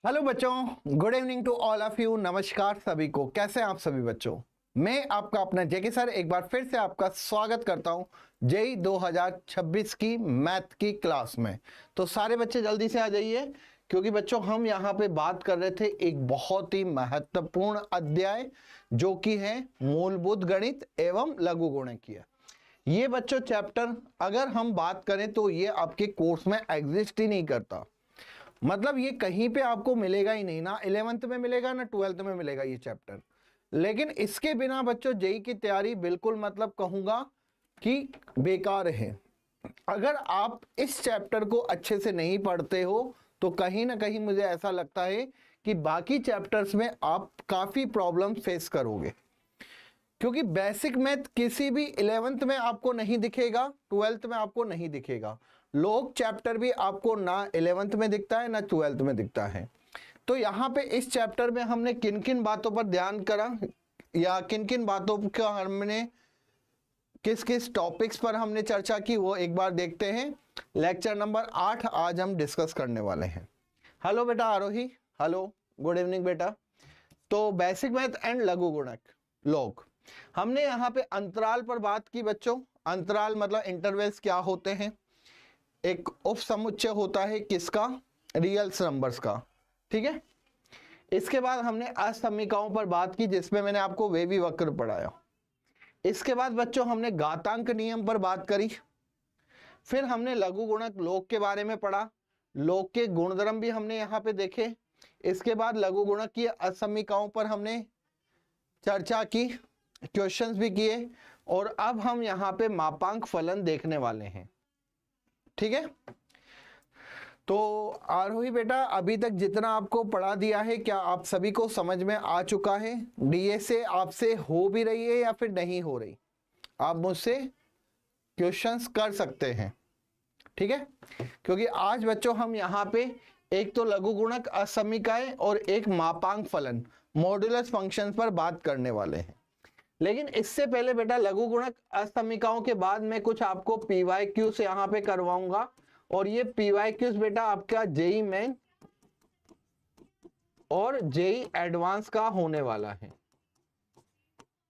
Hello बच्चों, good evening to all of you. नमस्कार सभी को। कैसे हैं आप सभी बच्चों? मैं आपका अपना जेके सर एक बार फिर से आपका स्वागत करता हूं जेई 2026 की मैथ की क्लास में। तो सारे बच्चे जल्दी से आ जाइए, क्योंकि बच्चों हम यहां पे बात कर रहे थे एक बहुत ही महत्वपूर्ण अध्याय जो कि है मूलभूत गणित एवं लघु गुणकीय। ये बच्चों चैप्टर अगर हम बात करें तो ये आपके कोर्स में एग्जिस्ट ही नहीं करता। मतलब ये कहीं पे आपको मिलेगा ही नहीं, ना 11th में मिलेगा ना 12th में मिलेगा ये चैप्टर। लेकिन इसके बिना बच्चों जेई की तैयारी बिल्कुल मतलब कहूंगा कि बेकार है। अगर आप इस चैप्टर को अच्छे से नहीं पढ़ते हो तो कहीं ना कहीं मुझे ऐसा लगता है कि बाकी चैप्टर्स में आप काफी प्रॉब्लम फेस करोगे, क्योंकि बेसिक मैथ किसी भी 11th में आपको नहीं दिखेगा, 12th में आपको नहीं दिखेगा। लॉग चैप्टर भी आपको ना 11th में दिखता है ना 12th में दिखता है। तो यहाँ पे इस चैप्टर में हमने किन किन बातों पर ध्यान करा या किन किन बातों का हमने किस किस टॉपिक्स पर हमने चर्चा की वो एक बार देखते हैं। लेक्चर नंबर 8 आज हम डिस्कस करने वाले हैं। हेलो बेटा आरोही, हेलो, गुड इवनिंग बेटा। तो बेसिक मैथ एंड लघु गुणक लॉग हमने यहाँ पे अंतराल पर बात की बच्चों। अंतराल मतलब इंटरवल्स क्या होते हैं। एक उप समुच्चय होता है किसका? रियल्स नंबर्स का। ठीक है। इसके बाद हमने असमीकाओं पर बात की जिसमें मैंने आपको वेवी वक्र पढ़ाया। इसके बाद बच्चों हमने घातांक नियम पर बात करी। फिर हमने लघु गुणक लॉग के बारे में पढ़ा। लॉग के गुणधर्म भी हमने यहाँ पे देखे। इसके बाद लघु गुणक की असमीकाओं पर हमने चर्चा की, क्वेश्चंस भी किए, और अब हम यहाँ पे मापांक फलन देखने वाले हैं। ठीक है। तो आरोही बेटा अभी तक जितना आपको पढ़ा दिया है क्या आप सभी को समझ में आ चुका है? डीएसए आपसे हो भी रही है या फिर नहीं हो रही? आप मुझसे क्वेश्चंस कर सकते हैं। ठीक है। क्योंकि आज बच्चों हम यहाँ पे एक तो लघु गुणक असमीकाएं और एक मापांक फलन मॉड्यूलस फंक्शंस पर बात करने वाले हैं। लेकिन इससे पहले बेटा लघु गुणक असमीकाओं के बाद मैं कुछ आपको पीवाईक्यूज यहाँ पे करवाऊंगा, और ये पीवाईक्यूज बेटा आपका जेई मेन और जेई एडवांस का होने वाला है।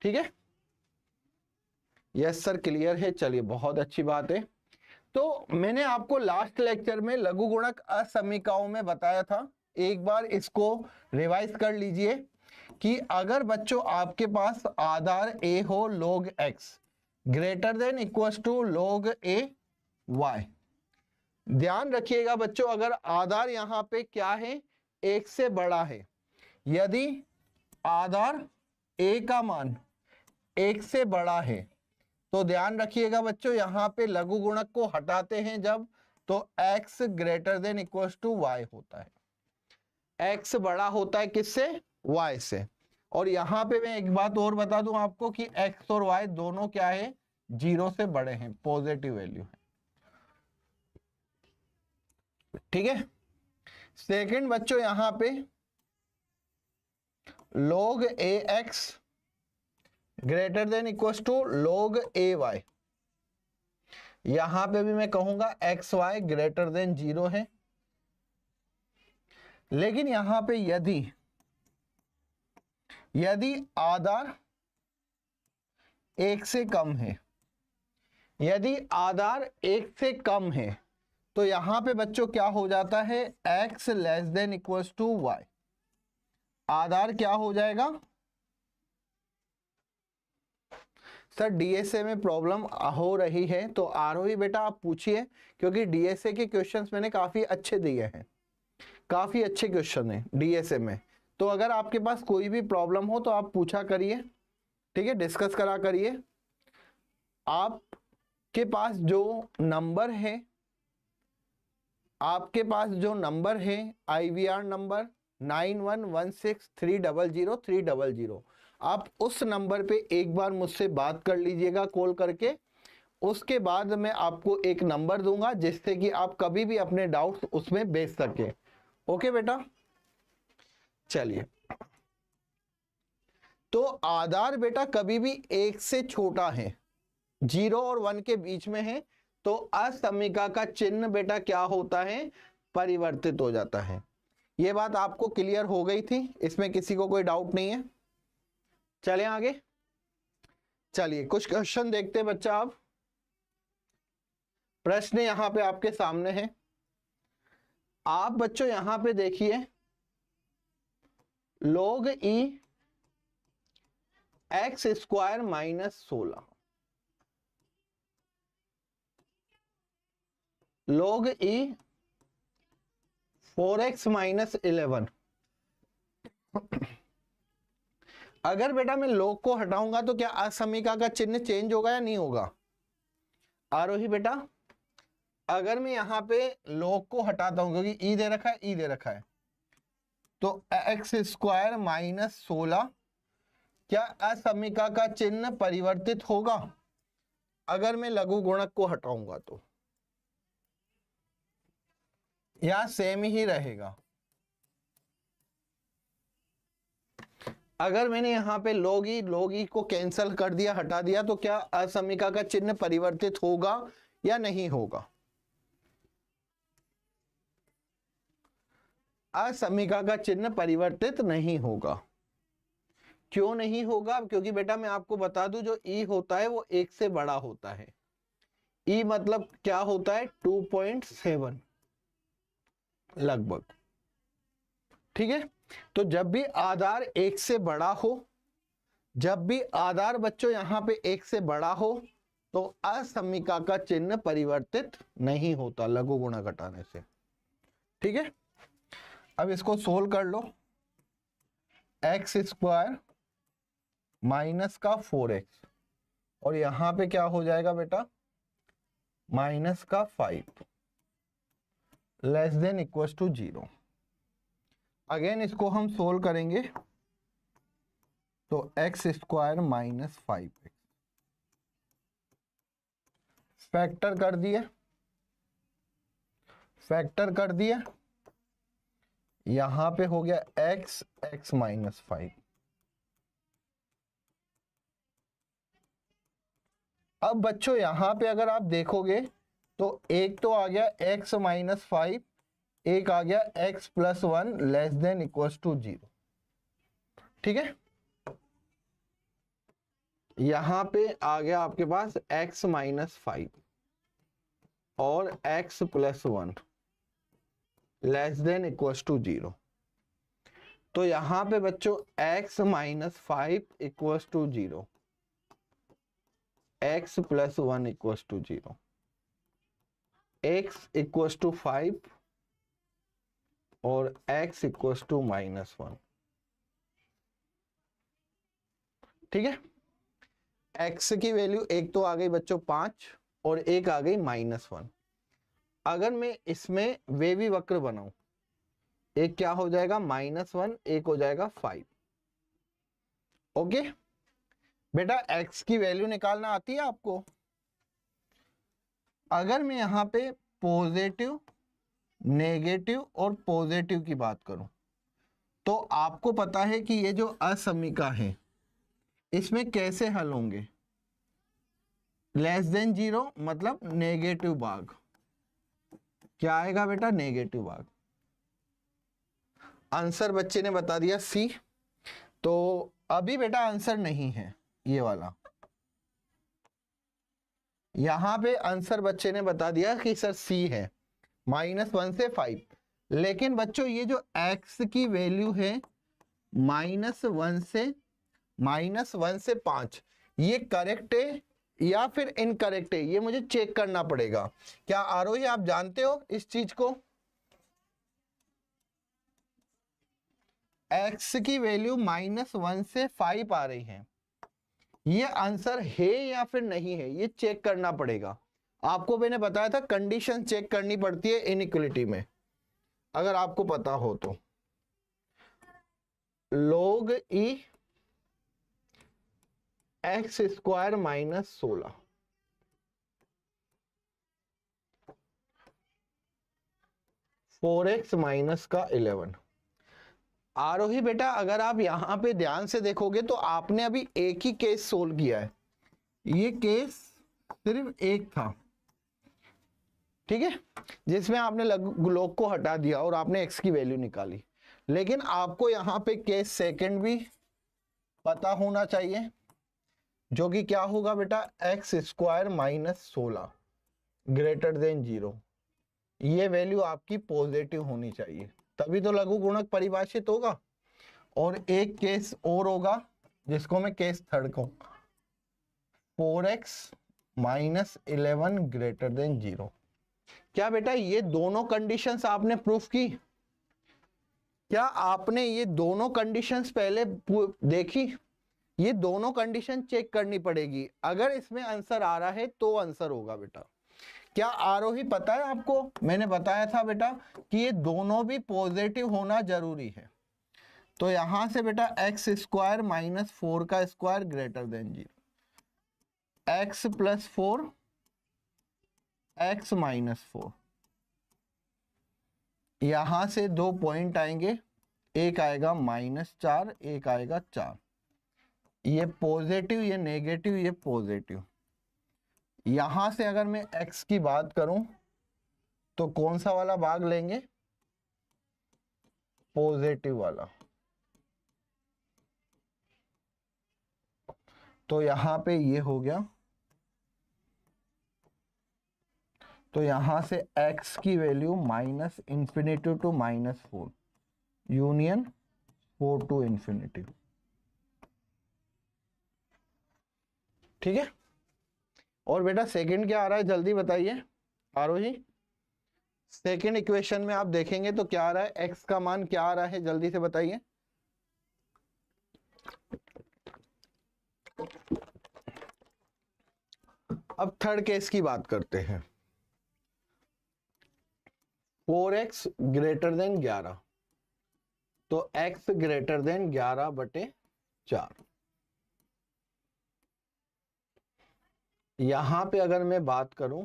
ठीक है। यस सर, क्लियर है। चलिए बहुत अच्छी बात है। तो मैंने आपको लास्ट लेक्चर में लघु गुणक असमीकाओं में बताया था, एक बार इसको रिवाइज कर लीजिए कि अगर बच्चों आपके पास आधार ए हो log x greater than equal to log a y। ध्यान रखिएगा बच्चों, अगर आधार यहां पे क्या है? एक से बड़ा है। यदि आधार a का मान एक से बड़ा है तो ध्यान रखिएगा बच्चों यहां पे लघु गुणक को हटाते हैं जब, तो x greater than equal to y होता है। x बड़ा होता है किससे? y से। और यहां पे मैं एक बात और बता दूं आपको कि x और y दोनों क्या है? 0 से बड़े हैं, पॉजिटिव वैल्यू है। ठीक है। सेकंड बच्चों यहां पे log ax greater than equal to log ay। यहां पे भी मैं कहूंगा एक्स वाई ग्रेटर देन 0 है। लेकिन यहां पे यदि आधार एक से कम है, यदि आधार एक से कम है तो यहां पे बच्चों क्या हो जाता है? x less than equal to y। आधार क्या हो जाएगा? सर डीएसए में प्रॉब्लम हो रही है तो आरोही बेटा आप पूछिए, क्योंकि डीएसए के क्वेश्चंस मैंने काफी अच्छे दिए हैं, काफी अच्छे क्वेश्चन है डीएसए में। तो अगर आपके पास कोई भी प्रॉब्लम हो तो आप पूछा करिए। ठीक है, डिस्कस करा करिए। आपके पास जो नंबर है, आपके पास जो नंबर है IVR नंबर 9116300300, आप उस नंबर पे एक बार मुझसे बात कर लीजिएगा कॉल करके। उसके बाद मैं आपको एक नंबर दूंगा जिससे कि आप कभी भी अपने डाउट्स उसमें भेज सके। ओके बेटा। चलिए, तो आधार बेटा कभी भी एक से छोटा है, 0 और 1 के बीच में है, तो असमीका का चिन्ह बेटा क्या होता है? परिवर्तित हो जाता है। ये बात आपको क्लियर हो गई थी, इसमें किसी को कोई डाउट नहीं है। चलें आगे। चलिए कुछ क्वेश्चन देखते हैं बच्चा। आप प्रश्न यहां पे आपके सामने है। आप बच्चों यहां पे देखिए, log e x square minus 16, log e 4x minus 11। अगर बेटा मैं log को हटाऊंगा तो क्या असमीका का चिन्ह चेंज होगा या नहीं होगा? आरोही बेटा, अगर मैं यहां पे log को हटाता हूं, क्योंकि e दे रखा है, e दे रखा है, तो एक्स स्क्वायर माइनस 16, क्या असमीका का चिन्ह परिवर्तित होगा अगर मैं लघु गुणक को हटाऊंगा तो, या सेम ही रहेगा? अगर मैंने यहां पे log e को कैंसिल कर दिया, हटा दिया, तो क्या असमीका का चिन्ह परिवर्तित होगा या नहीं होगा? असमीका का चिन्ह परिवर्तित नहीं होगा। क्यों नहीं होगा? क्योंकि बेटा मैं आपको बता दूं, जो e होता है वो 1 से बड़ा होता है। e मतलब क्या होता है? 2.7 लगभग। ठीक है, तो जब भी आधार 1 से बड़ा हो, जब भी आधार बच्चों यहां पे 1 से बड़ा हो, तो असमीका का चिन्ह परिवर्तित नहीं होता लघु गुणक घटाने से। ठीक है, अब इसको सोल्व कर लो। एक्स स्क्वायर माइनस का 4x, और यहां पे क्या हो जाएगा बेटा? माइनस का 5 less than equal to 0। Again इसको हम सोल्व करेंगे, तो x square minus 5x factor कर दिए, फैक्टर कर दिए, यहां पे हो गया x माइनस 5। अब बच्चों यहां पे अगर आप देखोगे तो एक तो आ गया x माइनस 5, एक आ गया x plus 1 less than equal to 0। ठीक है, यहां पे आ गया आपके पास x माइनस 5 और x plus 1 less than equal to 0। तो यहां पे बच्चों x minus 5 equal to 0, x plus 1 equal to 0, x equal to 5 और x इक्वल टू माइनस 1। ठीक है, x की वैल्यू एक तो आ गई बच्चों 5 और एक आ गई माइनस 1। अगर मैं इसमें वेवी वक्र बनाऊं, एक क्या हो जाएगा? -1, एक हो जाएगा 5। ओके बेटा, x की वैल्यू निकालना आती है आपको? अगर मैं यहां पे पॉजिटिव, नेगेटिव और पॉजिटिव की बात करूं, तो आपको पता है कि ये जो असमीका है इसमें कैसे हल होंगे? लेस देन 0 मतलब नेगेटिव भाग। क्या आएगा बेटा? नेगेटिव भाग। आंसर बच्चे ने बता दिया सी। तो अभी बेटा आंसर नहीं है ये वाला, यहां पे आंसर बच्चे ने बता दिया कि सर सी है, -1 से 5। लेकिन बच्चों ये जो x की वैल्यू है -1 से 5, ये करेक्ट है या फिर इनकरेक्ट है, ये मुझे चेक करना पड़ेगा। क्या आरोही आप जानते हो इस चीज को? x की वैल्यू -1 से 5 आ रही है, ये आंसर है या फिर नहीं है, ये चेक करना पड़ेगा। आपको मैंने बताया था कंडीशन चेक करनी पड़ती है इनइक्वलिटी में, अगर आपको पता हो तो। log e x square minus 16, four x minus का 11। आरोही बेटा अगर आप यहां पे ध्यान से देखोगे तो आपने अभी एक ही केस सोल्व किया है, ये केस सिर्फ एक था। ठीक है, जिसमें आपने log को हटा दिया और आपने x की वैल्यू निकाली। लेकिन आपको यहाँ पे केस सेकंड भी पता होना चाहिए, जो कि क्या होगा बेटा, x square minus 16 greater than 0। ये वैल्यू आपकी पॉजिटिव होनी चाहिए, तभी तो लघु गुणक परिभाषित होगा। और एक केस और होगा जिसको मैं केस थर्ड कहूँ, 4x माइनस 11 ग्रेटर देन 0। क्या बेटा ये दोनों कंडीशंस आपने प्रूफ की? क्या आपने ये दोनों कंडीशंस पहले देखी? ये दोनों कंडीशन चेक करनी पड़ेगी, अगर इसमें आंसर आ रहा है तो आंसर होगा बेटा। क्या आरोही पता है आपको? मैंने बताया था बेटा कि ये दोनों भी पॉजिटिव होना जरूरी है। तो यहां से बेटा एक्स स्क्वायर माइनस 4 का square greater than 0, x plus 4 x minus 4, यहां से 2 पॉइंट आएंगे, एक आएगा -4, एक आएगा 4। ये पॉजिटिव, ये नेगेटिव, ये पॉजिटिव। यहां से अगर मैं x की बात करूं तो कौन सा वाला भाग लेंगे? पॉजिटिव वाला। तो यहां पे ये हो गया, तो यहां से x की value -∞ to -4 union 4 to infinity. ठीक है, और बेटा सेकंड क्या आ रहा है जल्दी बताइए आरोही। सेकंड इक्वेशन में आप देखेंगे तो क्या आ रहा है, x का मान क्या आ रहा है जल्दी से बताइए। अब थर्ड केस की बात करते हैं, 4x ग्रेटर देन 11, तो x ग्रेटर देन 11/4। यहां पे अगर मैं बात करूं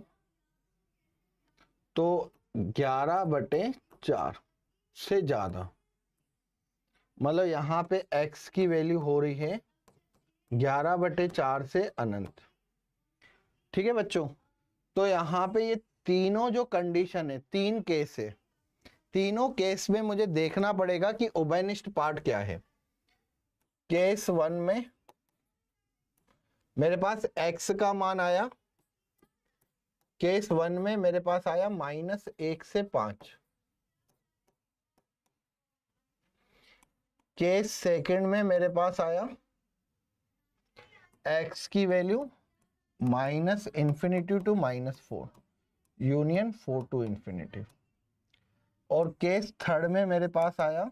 तो 11/4 से ज्यादा, मतलब यहां पे x की वैल्यू हो रही है 11/4 से अनंत। ठीक है बच्चों, तो यहां पे ये तीनों जो कंडीशन है, 3 केस है, तीनों केस में मुझे देखना पड़ेगा कि उभयनिष्ठ पार्ट क्या है। केस 1 में मेरे पास x का मान आया, केस 1 में मेरे पास आया -1 से 5। केस सेकंड में मेरे पास आया x की value -∞ to -4 union 4 to infinity. और केस थर्ड में मेरे पास आया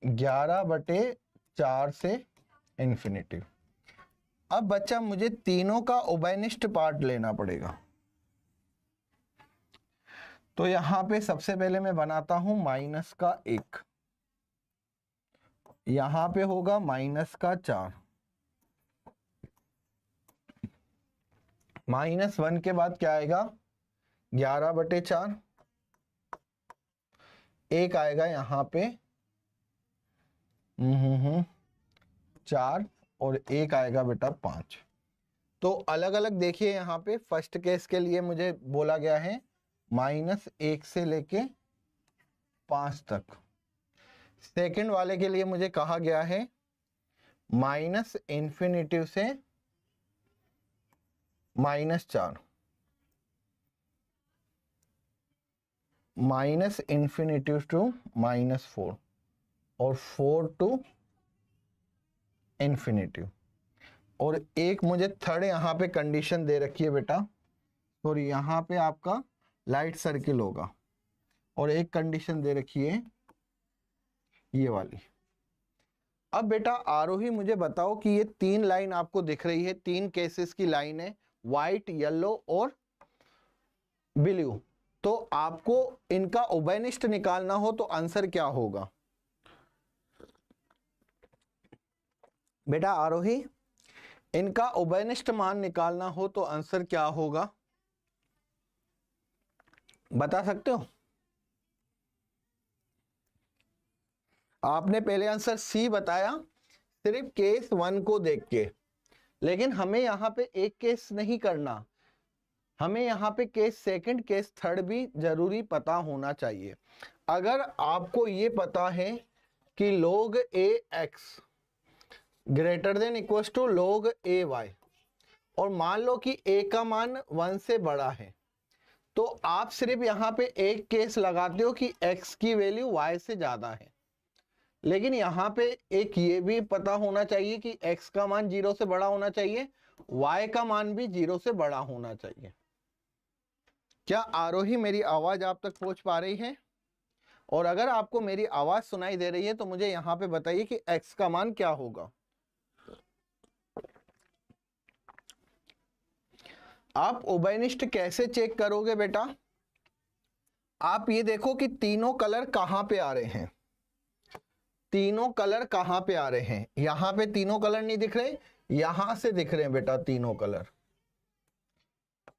11/4 से इंफिनिटी। अब बच्चा मुझे तीनों का उभयनिष्ठ पार्ट लेना पड़ेगा। तो यहां पे सबसे पहले मैं बनाता हूं -1, यहां पे होगा -4, -1 के बाद क्या आएगा 11/4, एक आएगा यहां पे 4 और एक आएगा बेटा 5। तो अलग अलग देखिए, यहाँ पे फर्स्ट केस के लिए मुझे बोला गया है -1 से लेके 5 तक। सेकंड वाले के लिए मुझे कहा गया है -∞ से -4, -∞ टू -4 और 4 टू इंफिनिटी। और एक मुझे थर्ड यहाँ पे कंडीशन दे रखी है बेटा, और यहाँ पे आपका लाइट सर्किल होगा, और एक कंडीशन दे रखी है ये वाली। अब बेटा आरोही मुझे बताओ कि ये 3 लाइन आपको दिख रही है, 3 केसेस की लाइन है, व्हाइट, येलो और ब्लू। तो आपको इनका उभयनिष्ठ निकालना हो तो आंसर क्या होगा बेटा आरोही? इनका उभयनिष्ठ मान निकालना हो तो आंसर क्या होगा, बता सकते हो? आपने पहले आंसर सी बताया सिर्फ केस 1 को देख के, लेकिन हमें यहां पे एक केस नहीं करना, हमें यहाँ पे केस सेकंड केस थर्ड भी जरूरी पता होना चाहिए। अगर आपको ये पता है कि log a x greater than equal to log a y, और मान लो कि a का मान 1 से बड़ा है, तो आप सिर्फ यहाँ पे एक केस लगाते हो कि x की वैल्यू y से ज्यादा है। लेकिन यहाँ पे एक ये भी पता होना चाहिए कि x का मान 0 से बड़ा होना चाहिए, y का मान भी 0 से बड़ा होना चाहिए। क्या आरोही मेरी आवाज आप तक पहुंच पा रही है? और अगर आपको मेरी आवाज सुनाई दे रही है तो मुझे यहाँ पे बताइए कि x का मान क्या होगा। आप उभयनिष्ठ कैसे चेक करोगे बेटा? आप ये देखो कि तीनों कलर कहां पे आ रहे हैं, तीनों कलर कहां पे आ रहे हैं। यहां पे तीनों कलर नहीं दिख रहे, यहां से दिख रहे हैं बेटा तीनों कलर।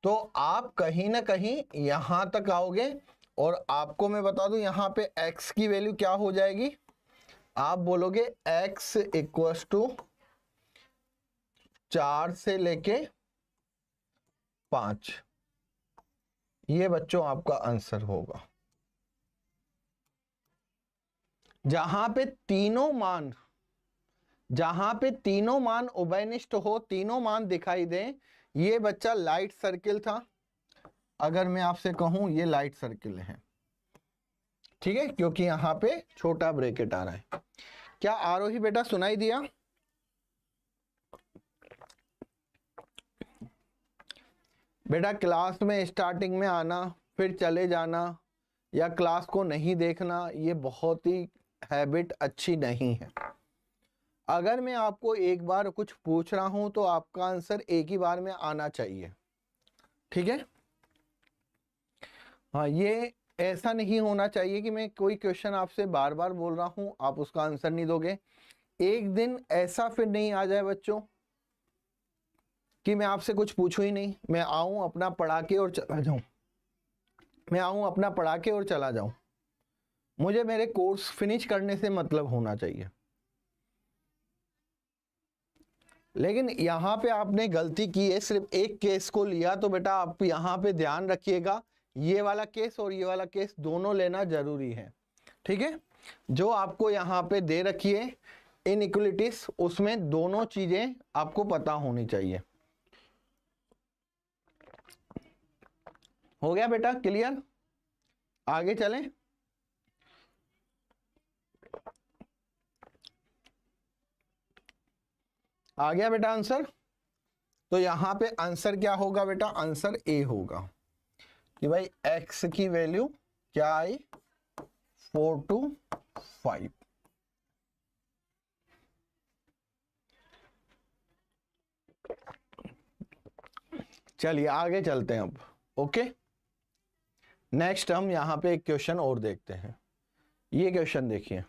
तो आप कहीं ना कहीं यहां तक आओगे, और आपको मैं बता दूं यहाँ पे x की वैल्यू क्या हो जाएगी। आप बोलोगे x इक्वल टू 4 से लेके 5। ये बच्चों आपका आंसर होगा। जहां पे तीनों मान उभयनिष्ठ हो, तीनों मान दिखाई दे, ये बच्चा लाइट सर्किल था। अगर मैं आपसे कहूं ये लाइट सर्किल है, ठीक है, क्योंकि यहां पे छोटा ब्रैकेट आ रहा है। क्या आरोही बेटा सुनाई दिया? बेटा क्लास में स्टार्टिंग में आना फिर चले जाना, या क्लास को नहीं देखना, ये बहुत ही हैबिट अच्छी नहीं है। अगर मैं आपको एक बार कुछ पूछ रहा हूं तो आपका आंसर एक ही बार में आना चाहिए, ठीक है। हाँ, ये ऐसा नहीं होना चाहिए कि मैं कोई क्वेश्चन आपसे बार बार बोल रहा हूं, आप उसका आंसर नहीं दोगे। एक दिन ऐसा फिर नहीं आ जाए बच्चों कि मैं आपसे कुछ पूछूं ही नहीं, मैं आऊं अपना पढ़ा के और चला जाऊं, मुझे मेरे कोर्स फिनिश करने से मतलब होना चाहिए। लेकिन यहाँ पे आपने गलती की है, सिर्फ एक केस को लिया। तो बेटा आप यहाँ पे ध्यान रखिएगा, ये वाला केस और ये वाला केस दोनों लेना जरूरी है, ठीक है। जो आपको यहाँ पे दे रखी है इनइक्वलिटीज, उसमें दोनों चीजें आपको पता होनी चाहिए। हो गया बेटा क्लियर? आगे चलें। आ गया बेटा आंसर? तो यहां पे आंसर क्या होगा बेटा? आंसर ए होगा कि भाई x की वैल्यू क्या आई? 4 to 5। चलिए आगे चलते हैं अब। ओके, नेक्स्ट हम यहां पे एक क्वेश्चन और देखते हैं। ये क्वेश्चन देखिए,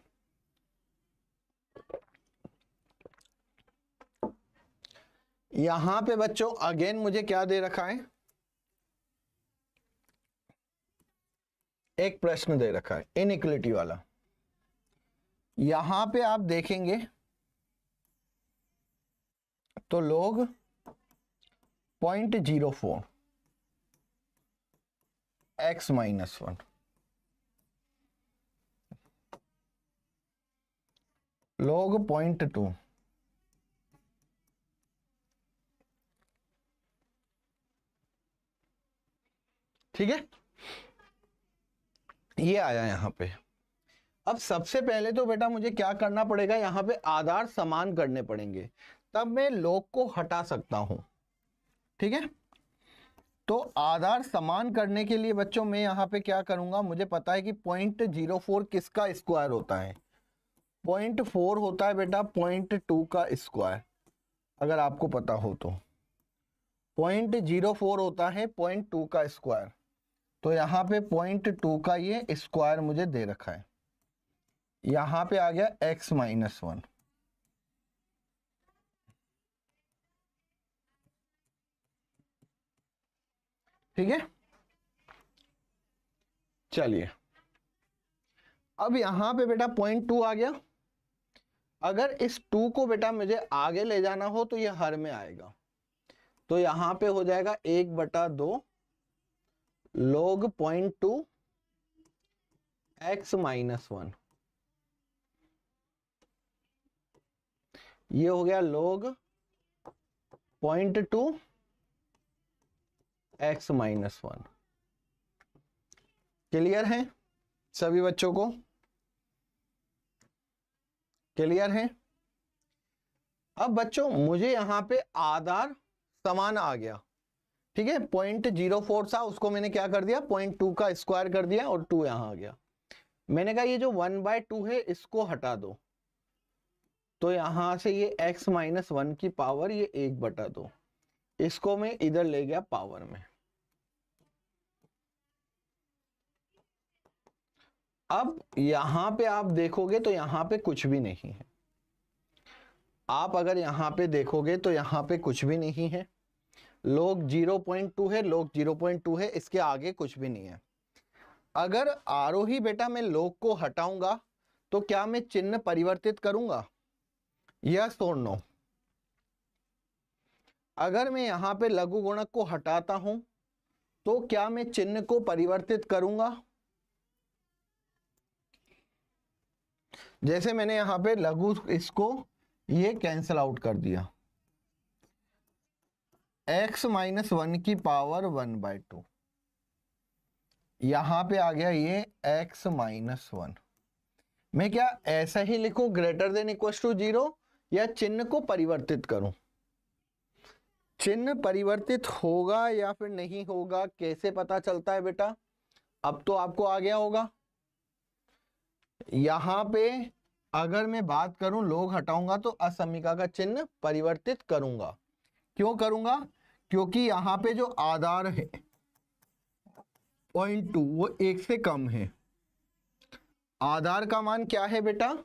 यहां पे बच्चों अगेन मुझे क्या दे रखा है? एक प्रश्न दे रखा है इनइक्वलिटी वाला। यहां पे आप देखेंगे तो log 0.04 x माइनस 1 log 0.2 ठीक है, ये आया यहां पे। अब सबसे पहले तो बेटा मुझे क्या करना पड़ेगा? यहां पे आधार समान करने पड़ेंगे, तब मैं log को हटा सकता हूं, ठीक है। तो आधार समान करने के लिए बच्चों मैं यहां पे क्या करूंगा? मुझे पता है कि 0.04 किसका स्क्वायर होता है? 0.4 होता है बेटा 0.2 का स्क्वायर, अगर आपको पता हो तो। 0.04 होता है 0.2 का स्क्वायर। तो यहाँ पे 0.2 का ये स्क्वायर मुझे दे रखा है। यहाँ पे आ गया x माइनस 1। ठीक है, चलिए अब यहाँ पे बेटा 0.2 आ गया। अगर इस 2 को बेटा मुझे आगे ले जाना हो तो ये हर में आएगा, तो यहाँ पे हो जाएगा 1/2 log 0.2 x माइनस 1, ये हो गया log 0.2 x माइनस 1। क्लियर है सभी बच्चों को? क्लियर है? अब बच्चों मुझे यहां पे आधार समान आ गया, ठीक है। 0.04 था, उसको मैंने क्या कर दिया, 0.2 का स्क्वायर कर दिया और 2 यहां आ गया। मैंने कहा ये जो 1/2 है इसको हटा दो, तो यहां से ये x माइनस 1 की पावर ये 1/2, इसको मैं इधर ले गया पावर में। अब यहां पे आप देखोगे तो यहां पे कुछ भी नहीं है। आप अगर यहां पे देखोगे तो यहां पे कुछ भी नहीं है। log 0.2 है, log 0.2 है, इसके आगे कुछ भी नहीं है। अगर आरोही बेटा मैं log को हटाऊंगा तो क्या मैं चिन्ह परिवर्तित करूंगा? यस और नो? अगर मैं यहां पे लघु गुणक को हटाता हूं तो क्या मैं चिन्ह को परिवर्तित करूंगा? जैसे मैंने यहां पे लघु इसको ये कैंसिल आउट कर दिया, x माइनस 1 की पावर 1/2, यहां पे आ गया ये x माइनस 1। मैं क्या ऐसा ही लिखूं ग्रेटर देन इक्वल टू 0 या चिन्ह को परिवर्तित करूं? चिन्ह परिवर्तित होगा या फिर नहीं होगा कैसे पता चलता है बेटा? अब तो आपको आ गया होगा। यहां पे अगर मैं बात करूं लोग हटाऊंगा तो असमीका का चिन्ह परिवर्तित करूंगा। क्यों करूंगा? क्योंकि यहां पे जो आधार है 0.2 वो 1 से कम है। आधार का मान क्या है बेटा?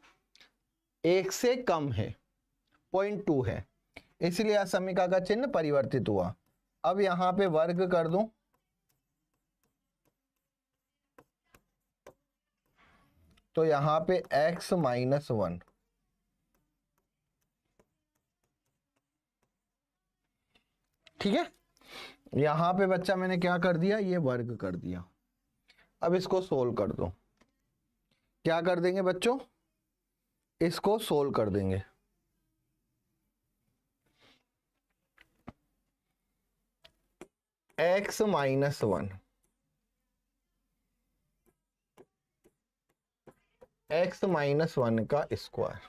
1 से कम है, 0.2 है, इसलिए असमीका का चिन्ह परिवर्तित हुआ। अब यहां पे वर्ग कर दूं तो यहां पे x माइनस 1, ठीक है। यहां पे बच्चा मैंने क्या कर दिया, ये वर्ग कर दिया। अब इसको सोल्व कर दो। क्या कर देंगे बच्चों? इसको सोल्व कर देंगे। x माइनस 1, x माइनस 1 का स्क्वायर।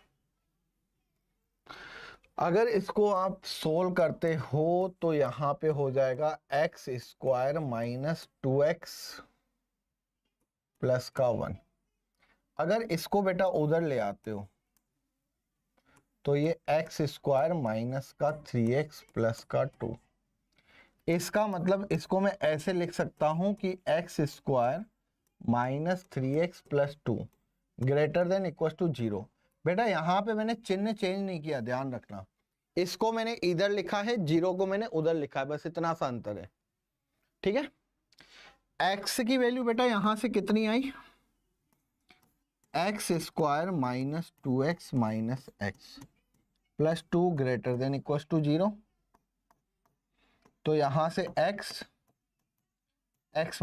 अगर इसको आप सोल्व करते हो तो यहां पे हो जाएगा x square minus 2x plus का 1। अगर इसको बेटा उधर ले आते हो तो ये x स्क्वायर माइनस का 3x प्लस का 2। इसका मतलब इसको मैं ऐसे लिख सकता हूं कि x square minus 3x plus 2 greater than equal to 0। बेटा यहां पे मैंने चिन्ह चेंज नहीं किया, ध्यान रखना। इसको मैंने इधर लिखा है, 0 को मैंने उधर लिखा है, बस इतना सा अंतर है, ठीक है। x की वैल्यू बेटा यहां से कितनी आई? x square minus 2x minus x plus 2 greater than equal to 0। तो यहां से x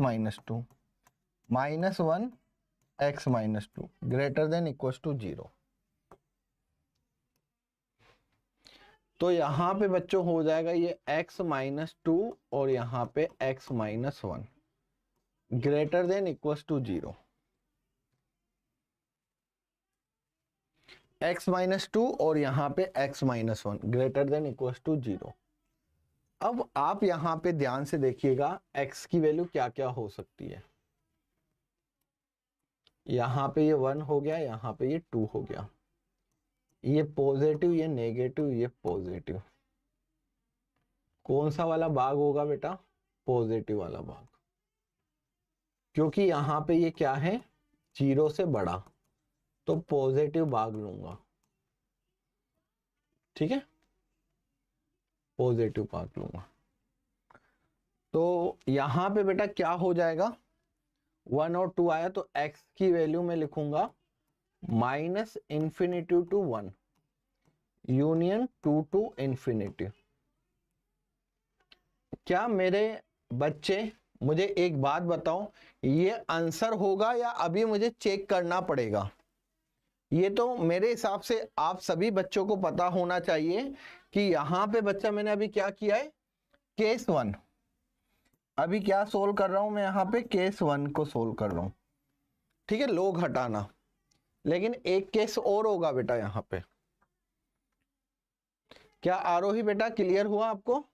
minus 2 minus 1 x minus 2 greater than equal to 0। तो यहां पे बच्चों हो जाएगा ये x माइनस 2 और यहां पे x minus 1 greater than equal to 0। x minus 2 और यहां पे x minus 1 greater than equal to 0। अब आप यहां पे ध्यान से देखिएगा x की वैल्यू क्या क्या हो सकती है। यहां पे ये 1 हो गया, यहां पे ये 2 हो गया, ये पॉजिटिव, ये नेगेटिव, ये पॉजिटिव। कौन सा वाला भाग होगा बेटा? पॉजिटिव वाला भाग, क्योंकि यहां पे ये क्या है 0 से बड़ा, तो पॉजिटिव भाग लूंगा, ठीक है, पॉजिटिव भाग लूंगा। तो यहां पे बेटा क्या हो जाएगा, 1 और 2 आया तो x की वैल्यू में लिखूंगा minus infinity to 1 union 2 to infinity. क्या मेरे बच्चे मुझे एक बात बताओ, ये आंसर होगा या अभी मुझे चेक करना पड़ेगा? ये तो मेरे हिसाब से आप सभी बच्चों को पता होना चाहिए कि यहां पे बच्चा मैंने अभी क्या किया है, केस 1। अभी क्या सोल्व कर रहा हूं मैं, यहां पे केस 1 को सोल्व कर रहा हूं, ठीक है, लोग हटाना। लेकिन एक केस और होगा बेटा यहां पे। क्या आरोही बेटा क्लियर हुआ आपको?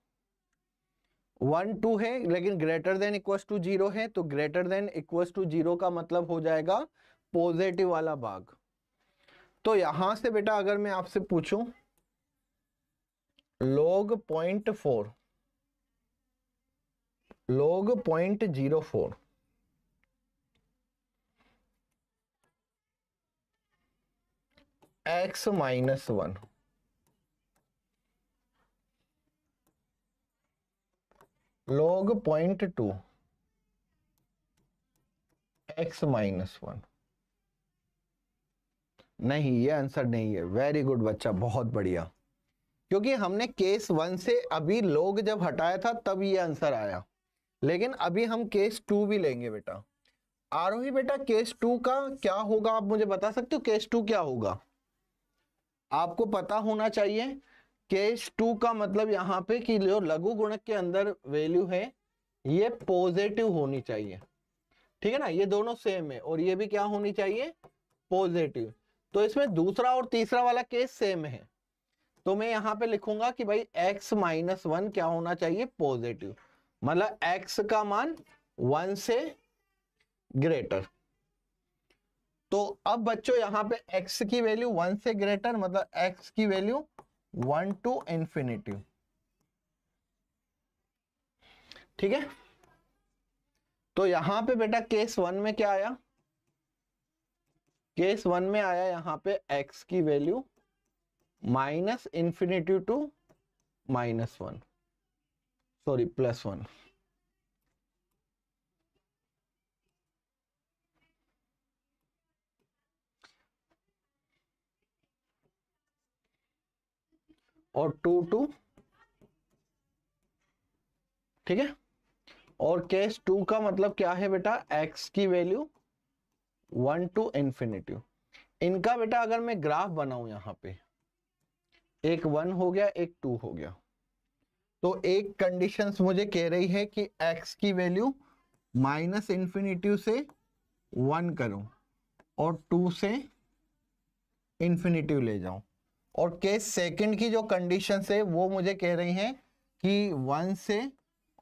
1 2 है लेकिन ग्रेटर देन इक्वल्स टू 0 है, तो ग्रेटर देन इक्वल्स टू 0 का मतलब हो जाएगा पॉजिटिव वाला भाग। तो यहां से बेटा अगर मैं आपसे पूछूं log 0.4, log 0.04, x minus 1, log 0.2, x minus 1। नहीं, ये आंसर नहीं है। वेरी गुड बच्चा, बहुत बढ़िया। क्योंकि हमने केस 1 से अभी लोग जब हटाया था तब ये आंसर आया, लेकिन अभी हम केस 2 भी लेंगे बेटा। आरोही बेटा केस 2 का क्या होगा, आप मुझे बता सकते हो केस 2 क्या होगा? आपको पता होना चाहिए केस 2 का मतलब यहां पे कि जो लघु गुणक के अंदर वैल्यू है ये पॉजिटिव होनी चाहिए, ठीक है ना, ये दोनों सेम है, और ये भी क्या होनी चाहिए, पॉजिटिव। तो इसमें दूसरा और तीसरा वाला केस सेम है, तो मैं यहां पे लिखूंगा कि भाई x माइनस 1 क्या होना चाहिए, पॉजिटिव, मतलब x का मान 1 से ग्रेटर। तो अब बच्चों यहां पे x की वैल्यू 1 से ग्रेटर मतलब x की वैल्यू 1 टू इंफिनिटी, ठीक है। तो यहां पे बेटा केस 1 में क्या आया, केस 1 में आया यहां पे x की value minus infinity to minus 1, sorry plus 1। और 2 टू, ठीक है। और केस 2 का मतलब क्या है बेटा, x की वैल्यू 1 टू इंफिनिटी। इनका बेटा अगर मैं ग्राफ बनाऊं यहां पे, एक 1 हो गया एक 2 हो गया, तो एक कंडीशंस मुझे कह रही है कि x की वैल्यू माइनस इंफिनिटी से 1 करूं और 2 से इंफिनिटी ले जाऊं, और केस सेकंड की जो कंडीशंस है वो मुझे कह रही हैं कि 1 से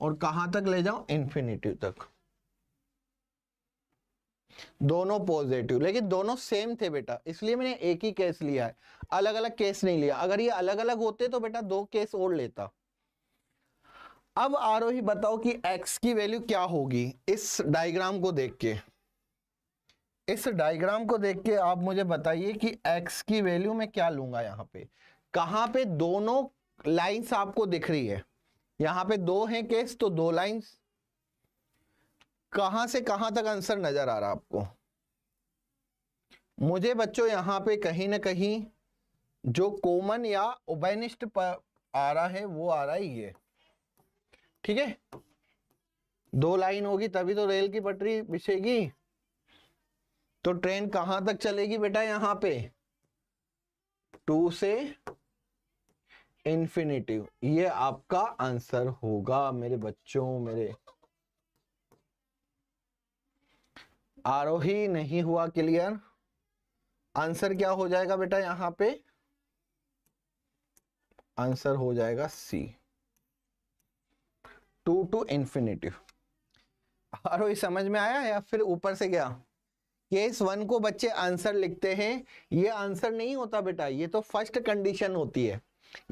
और कहां तक ले जाऊं, इंफिनिटी तक। दोनों पॉजिटिव, लेकिन दोनों सेम थे बेटा, इसलिए मैंने एक ही केस लिया है, अलग अलग केस नहीं लिया। अगर ये अलग अलग होते तो बेटा 2 केस और लेता। अब आरोही बताओ कि x की वैल्यू क्या होगी, इस डायग्राम को देख के, इस डायग्राम को देख के आप मुझे बताइए कि x की वैल्यू मैं क्या लूंगा। यहां पे कहां पे दोनों लाइंस आपको दिख रही है, यहां पे 2 हैं केस, तो 2 लाइंस, कहां से कहां तक आंसर नजर आ रहा आपको? मुझे बच्चों यहां पे कहीं ना कहीं जो कॉमन या उभयनिष्ठ आ रहा है वो आ रहा है ये, ठीक है। 2 लाइन होगी तभी तो रेल की पटरी बिछेगी, तो ट्रेन कहां तक चलेगी बेटा, यहां पे 2 से इंफिनिटी, ये आपका आंसर होगा मेरे बच्चों। मेरे आरोही नहीं हुआ क्लियर? आंसर क्या हो जाएगा बेटा, यहां पे आंसर हो जाएगा सी, 2 टू इंफिनिटी। आरोही समझ में आया या फिर ऊपर से गया? केस 1 को बच्चे आंसर लिखते हैं, ये आंसर नहीं होता बेटा, ये तो फर्स्ट कंडीशन होती है,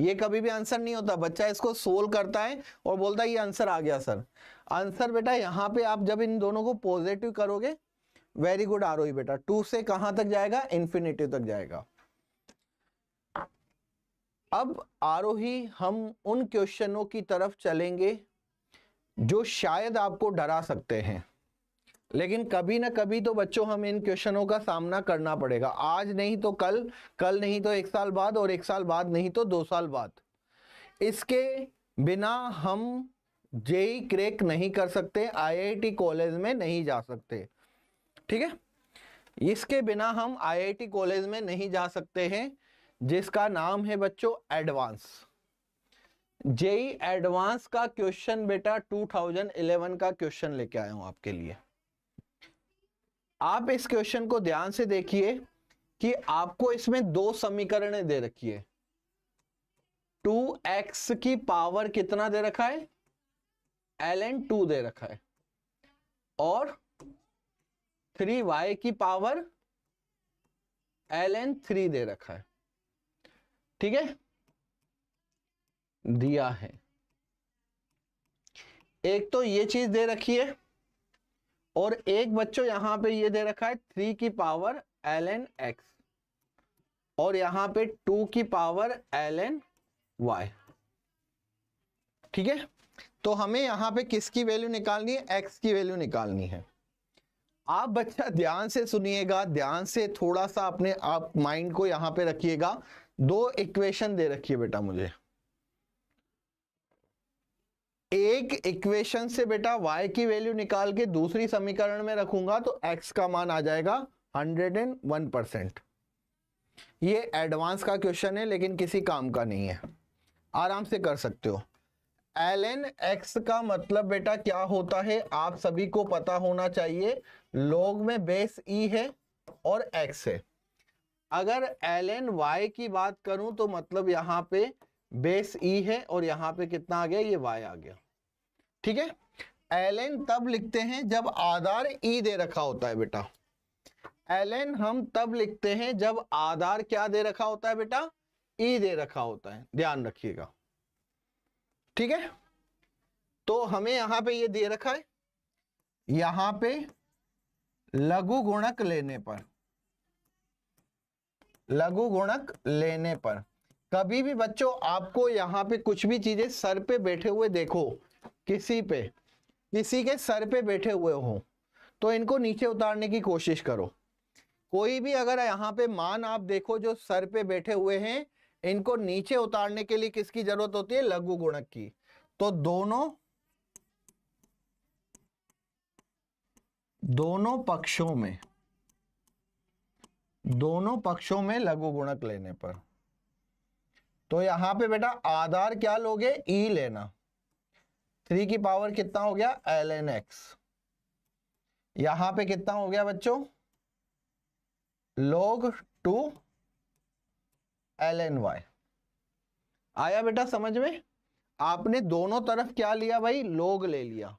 ये कभी भी आंसर नहीं होता। बच्चा इसको सोल्व करता है और बोलता है ये आंसर आ गया सर। आंसर बेटा यहाँ पे आप जब इन दोनों को पॉजिटिव करोगे, वेरी गुड आरोही बेटा, 2 से कहां तक जाएगा, इंफिनिटी तक जाएगा। अब आरोही हम उन क्वेश्चनों की तरफ चलेंगे जो शायद आपको डरा सकते हैं, लेकिन कभी ना कभी तो बच्चों हम इन क्वेश्चनों का सामना करना पड़ेगा, आज नहीं तो कल, कल नहीं तो 1 साल बाद, और 1 साल बाद नहीं तो 2 साल बाद। इसके बिना हम जेई क्रैक नहीं कर सकते, आईआईटी कॉलेज में नहीं जा सकते। ठीक है, इसके बिना हम आईआईटी कॉलेज में नहीं जा सकते हैं, जिसका नाम है बच्चों एडवांस। जेई एडवांस का क्वेश्चन बेटा 2011 का क्वेश्चन लेके आया हूं आपके लिए। आप इस क्वेश्चन को ध्यान से देखिए कि आपको इसमें दो समीकरणें दे रखी है। 2x की पावर कितना दे रखा है, ln 2 दे रखा है, और 3y की पावर ln 3 दे रखा है। ठीक है, दिया है। एक तो ये चीज दे रखी है, और एक बच्चों यहां पे ये दे रखा है 3 की पावर ln x, और यहां पे 2 की पावर ln y। ठीक है, तो हमें यहां पे किसकी वैल्यू निकालनी है, x की वैल्यू निकालनी है। आप बच्चा ध्यान से सुनिएगा, ध्यान से थोड़ा सा अपने आप माइंड को यहां पे रखिएगा। दो इक्वेशन दे रखी है बेटा मुझे, एक इक्वेशन से बेटा y की वैल्यू निकाल के दूसरी समीकरण में रखूंगा तो x का मान आ जाएगा 101%। ये एडवांस का क्वेश्चन है, लेकिन किसी काम का नहीं है, आराम से कर सकते हो। ln x का मतलब बेटा क्या होता है, आप सभी को पता होना चाहिए। log में बेस e है और x है। अगर ln y की बात करूं तो मतलब यहां पे बेस e है, और यहां पे कितना आ गया, ये y आ गया। ठीक है, ln तब लिखते हैं जब आधार e दे रखा होता है बेटा। ln हम तब लिखते हैं जब आधार क्या दे रखा होता है बेटा, e दे रखा होता है, ध्यान रखिएगा। ठीक है, तो हमें यहां पे ये दे रखा है, यहां पे लघु गुणक लेने पर, लघु गुणक लेने पर कभी भी बच्चों आपको यहां पे कुछ भी चीजें सर पे बैठे हुए देखो, किसी के सर पे बैठे हुए हो, तो इनको नीचे उतारने की कोशिश करो। कोई भी अगर यहां पे मान आप देखो जो सर पे बैठे हुए हैं, इनको नीचे उतारने के लिए किसकी जरूरत होती है, लघु गुणक की। तो दोनों पक्षों में लघु गुणक लेने पर, तो यहां पे बेटा आधार क्या लोगे, e लेना। 3 की पावर कितना हो गया, ln x। यहां पे कितना हो गया बच्चों, log 2 ln y। आया बेटा समझ में? आपने दोनों तरफ क्या लिया भाई, log ले लिया।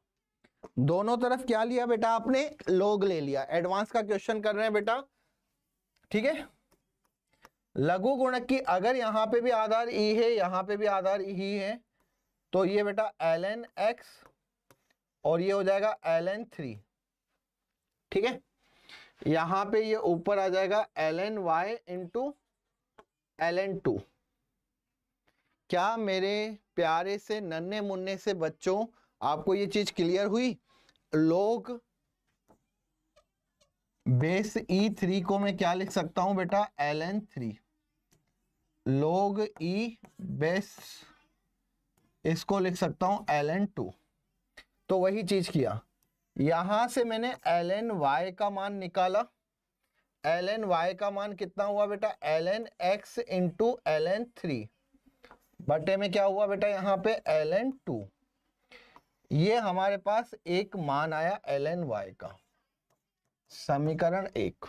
दोनों तरफ क्या लिया बेटा आपने, log ले लिया। एडवांस का क्वेश्चन कर रहे हैं बेटा। ठीक है, लघु गुणक की अगर यहां पे भी आधार e है, यहां पे भी आधार e है, तो ये बेटा ln x और ये हो जाएगा ln 3। ठीक है, यहां पे ये ऊपर आ जाएगा ln y इंटू ln 2। क्या मेरे प्यारे से नन्हे मुन्ने से बच्चों आपको ये चीज क्लियर हुई? log बेस e3 को मैं क्या लिख सकता हूं बेटा, ln 3। log e बेस इसको लिख सकता हूं ln 2। तो वही चीज किया, यहां से मैंने ln y का मान निकाला। ln y का मान कितना हुआ बेटा, ln x इंटू ln 3 बटे में क्या हुआ बेटा यहाँ पे ln 2। ये हमारे पास एक मान आया ln y का, समीकरण 1।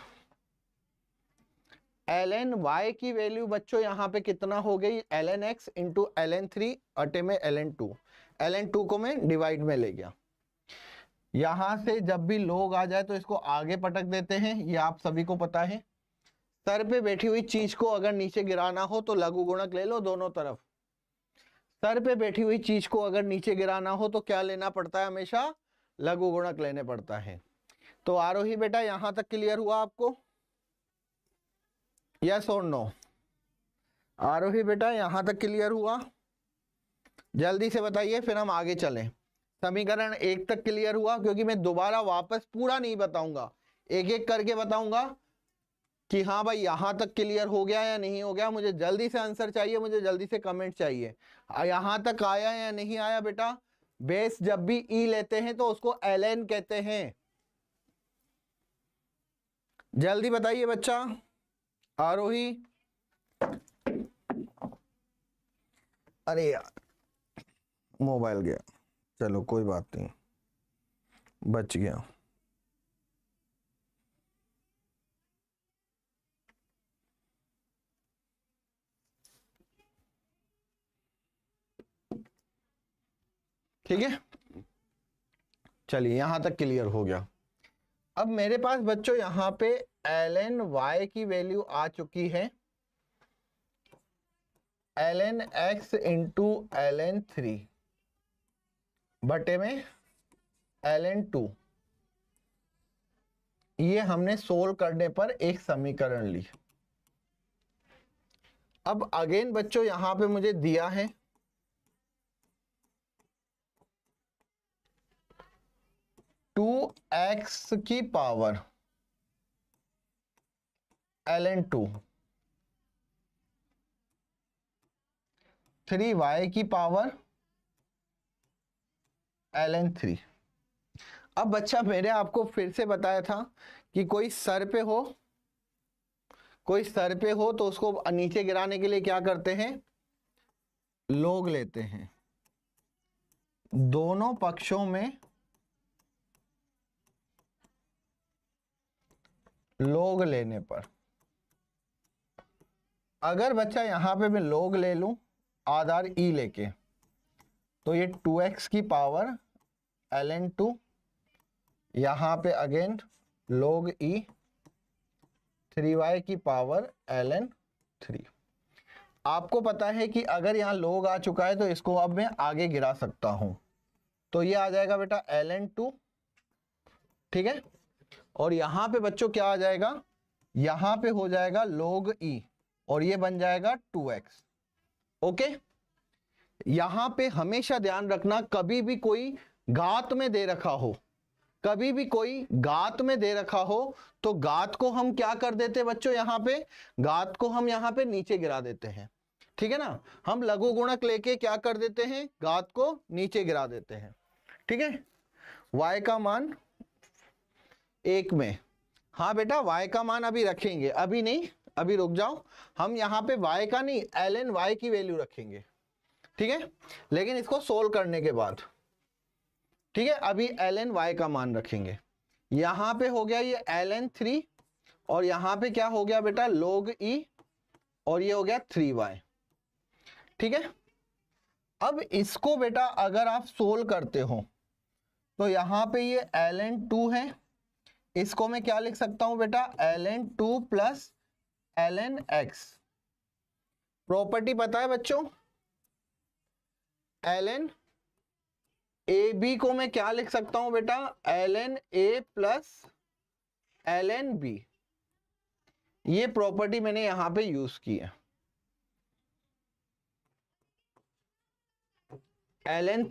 ln y की वैल्यू बच्चों यहाँ पे कितना हो गई, ln x इंटू ln 3 अटे में ln 2। ln 2 को मैं डिवाइड में ले गया। यहां से जब भी लोग आ जाए तो इसको आगे पटक देते हैं, ये आप सभी को पता है। सर पे बैठी हुई चीज को अगर नीचे गिराना हो तो लघु गुणक ले लो दोनों तरफ। सर पे बैठी हुई चीज को अगर नीचे गिराना हो तो क्या लेना पड़ता है, हमेशा लघु गुणक लेने पड़ता है। तो आरोही बेटा यहां तक क्लियर हुआ आपको, यस और नो? आरोही बेटा यहां तक क्लियर हुआ? जल्दी से बताइए, फिर हम आगे चलें। समीकरण 1 तक क्लियर हुआ? क्योंकि मैं दोबारा वापस पूरा नहीं बताऊंगा, एक एक करके बताऊंगा कि हाँ भाई यहां तक क्लियर हो गया या नहीं हो गया। मुझे जल्दी से आंसर चाहिए, मुझे जल्दी से कमेंट चाहिए। यहां तक आया या नहीं आया बेटा, बेस जब भी ई लेते हैं तो उसको ln कहते हैं। जल्दी बताइए बच्चा, आरोही। अरे यार मोबाइल गया, चलो कोई बात नहीं, बच गया। ठीक है, चलिए यहां तक क्लियर हो गया। अब मेरे पास बच्चों यहां पे ln y की वैल्यू आ चुकी है ln x इंटू ln 3 बटे में ln 2। ये हमने सोल्व करने पर एक समीकरण ली। अब अगेन बच्चों यहां पे मुझे दिया है 2x की पावर ln 2, 3y की पावर ln 3। अब बच्चा मैंने आपको फिर से बताया था कि कोई सर पे हो, कोई सर पे हो तो उसको नीचे गिराने के लिए क्या करते हैं, लोग लेते हैं। दोनों पक्षों में लोग लेने पर, अगर बच्चा यहां पे मैं लोग ले लूं आधार ई लेके, तो ये 2x की पावर ln 2, यहां पे अगेन log e 3y की पावर ln 3। आपको पता है कि अगर यहां log आ चुका है तो इसको अब मैं आगे गिरा सकता हूं, तो ये आ जाएगा बेटा ln 2। ठीक है, और यहां पे बच्चों क्या आ जाएगा, यहां पे हो जाएगा log e और ये बन जाएगा 2x। ओके, यहां पे हमेशा ध्यान रखना, कभी भी कोई घात में दे रखा हो, कभी भी कोई घात में दे रखा हो तो घात को हम क्या कर देते बच्चों, यहां पे घात को हम यहां पे नीचे गिरा देते हैं। ठीक है ना, हम लघु गुणक लेके क्या कर देते हैं, घात को नीचे गिरा देते हैं। ठीक है, y का मान 1 में, हाँ बेटा y का मान अभी रखेंगे, अभी नहीं, अभी रुक जाओ, हम यहाँ पे y का नहीं ln y की वैल्यू रखेंगे। ठीक है, लेकिन इसको सोल्व करने के बाद। ठीक है, अभी ln y का मान रखेंगे। यहां पे हो गया ये ln 3 और यहां पे क्या हो गया बेटा log e और ये हो गया 3y। ठीक है, अब इसको बेटा अगर आप सोल्व करते हो तो यहां पे ये ln 2 है, इसको मैं क्या लिख सकता हूं बेटा ln 2 plus ln x। Property पता है बच्चों, ln ए बी को मैं क्या लिख सकता हूं बेटा ln a plus ln b। ये प्रॉपर्टी मैंने यहां पे यूज की है। ln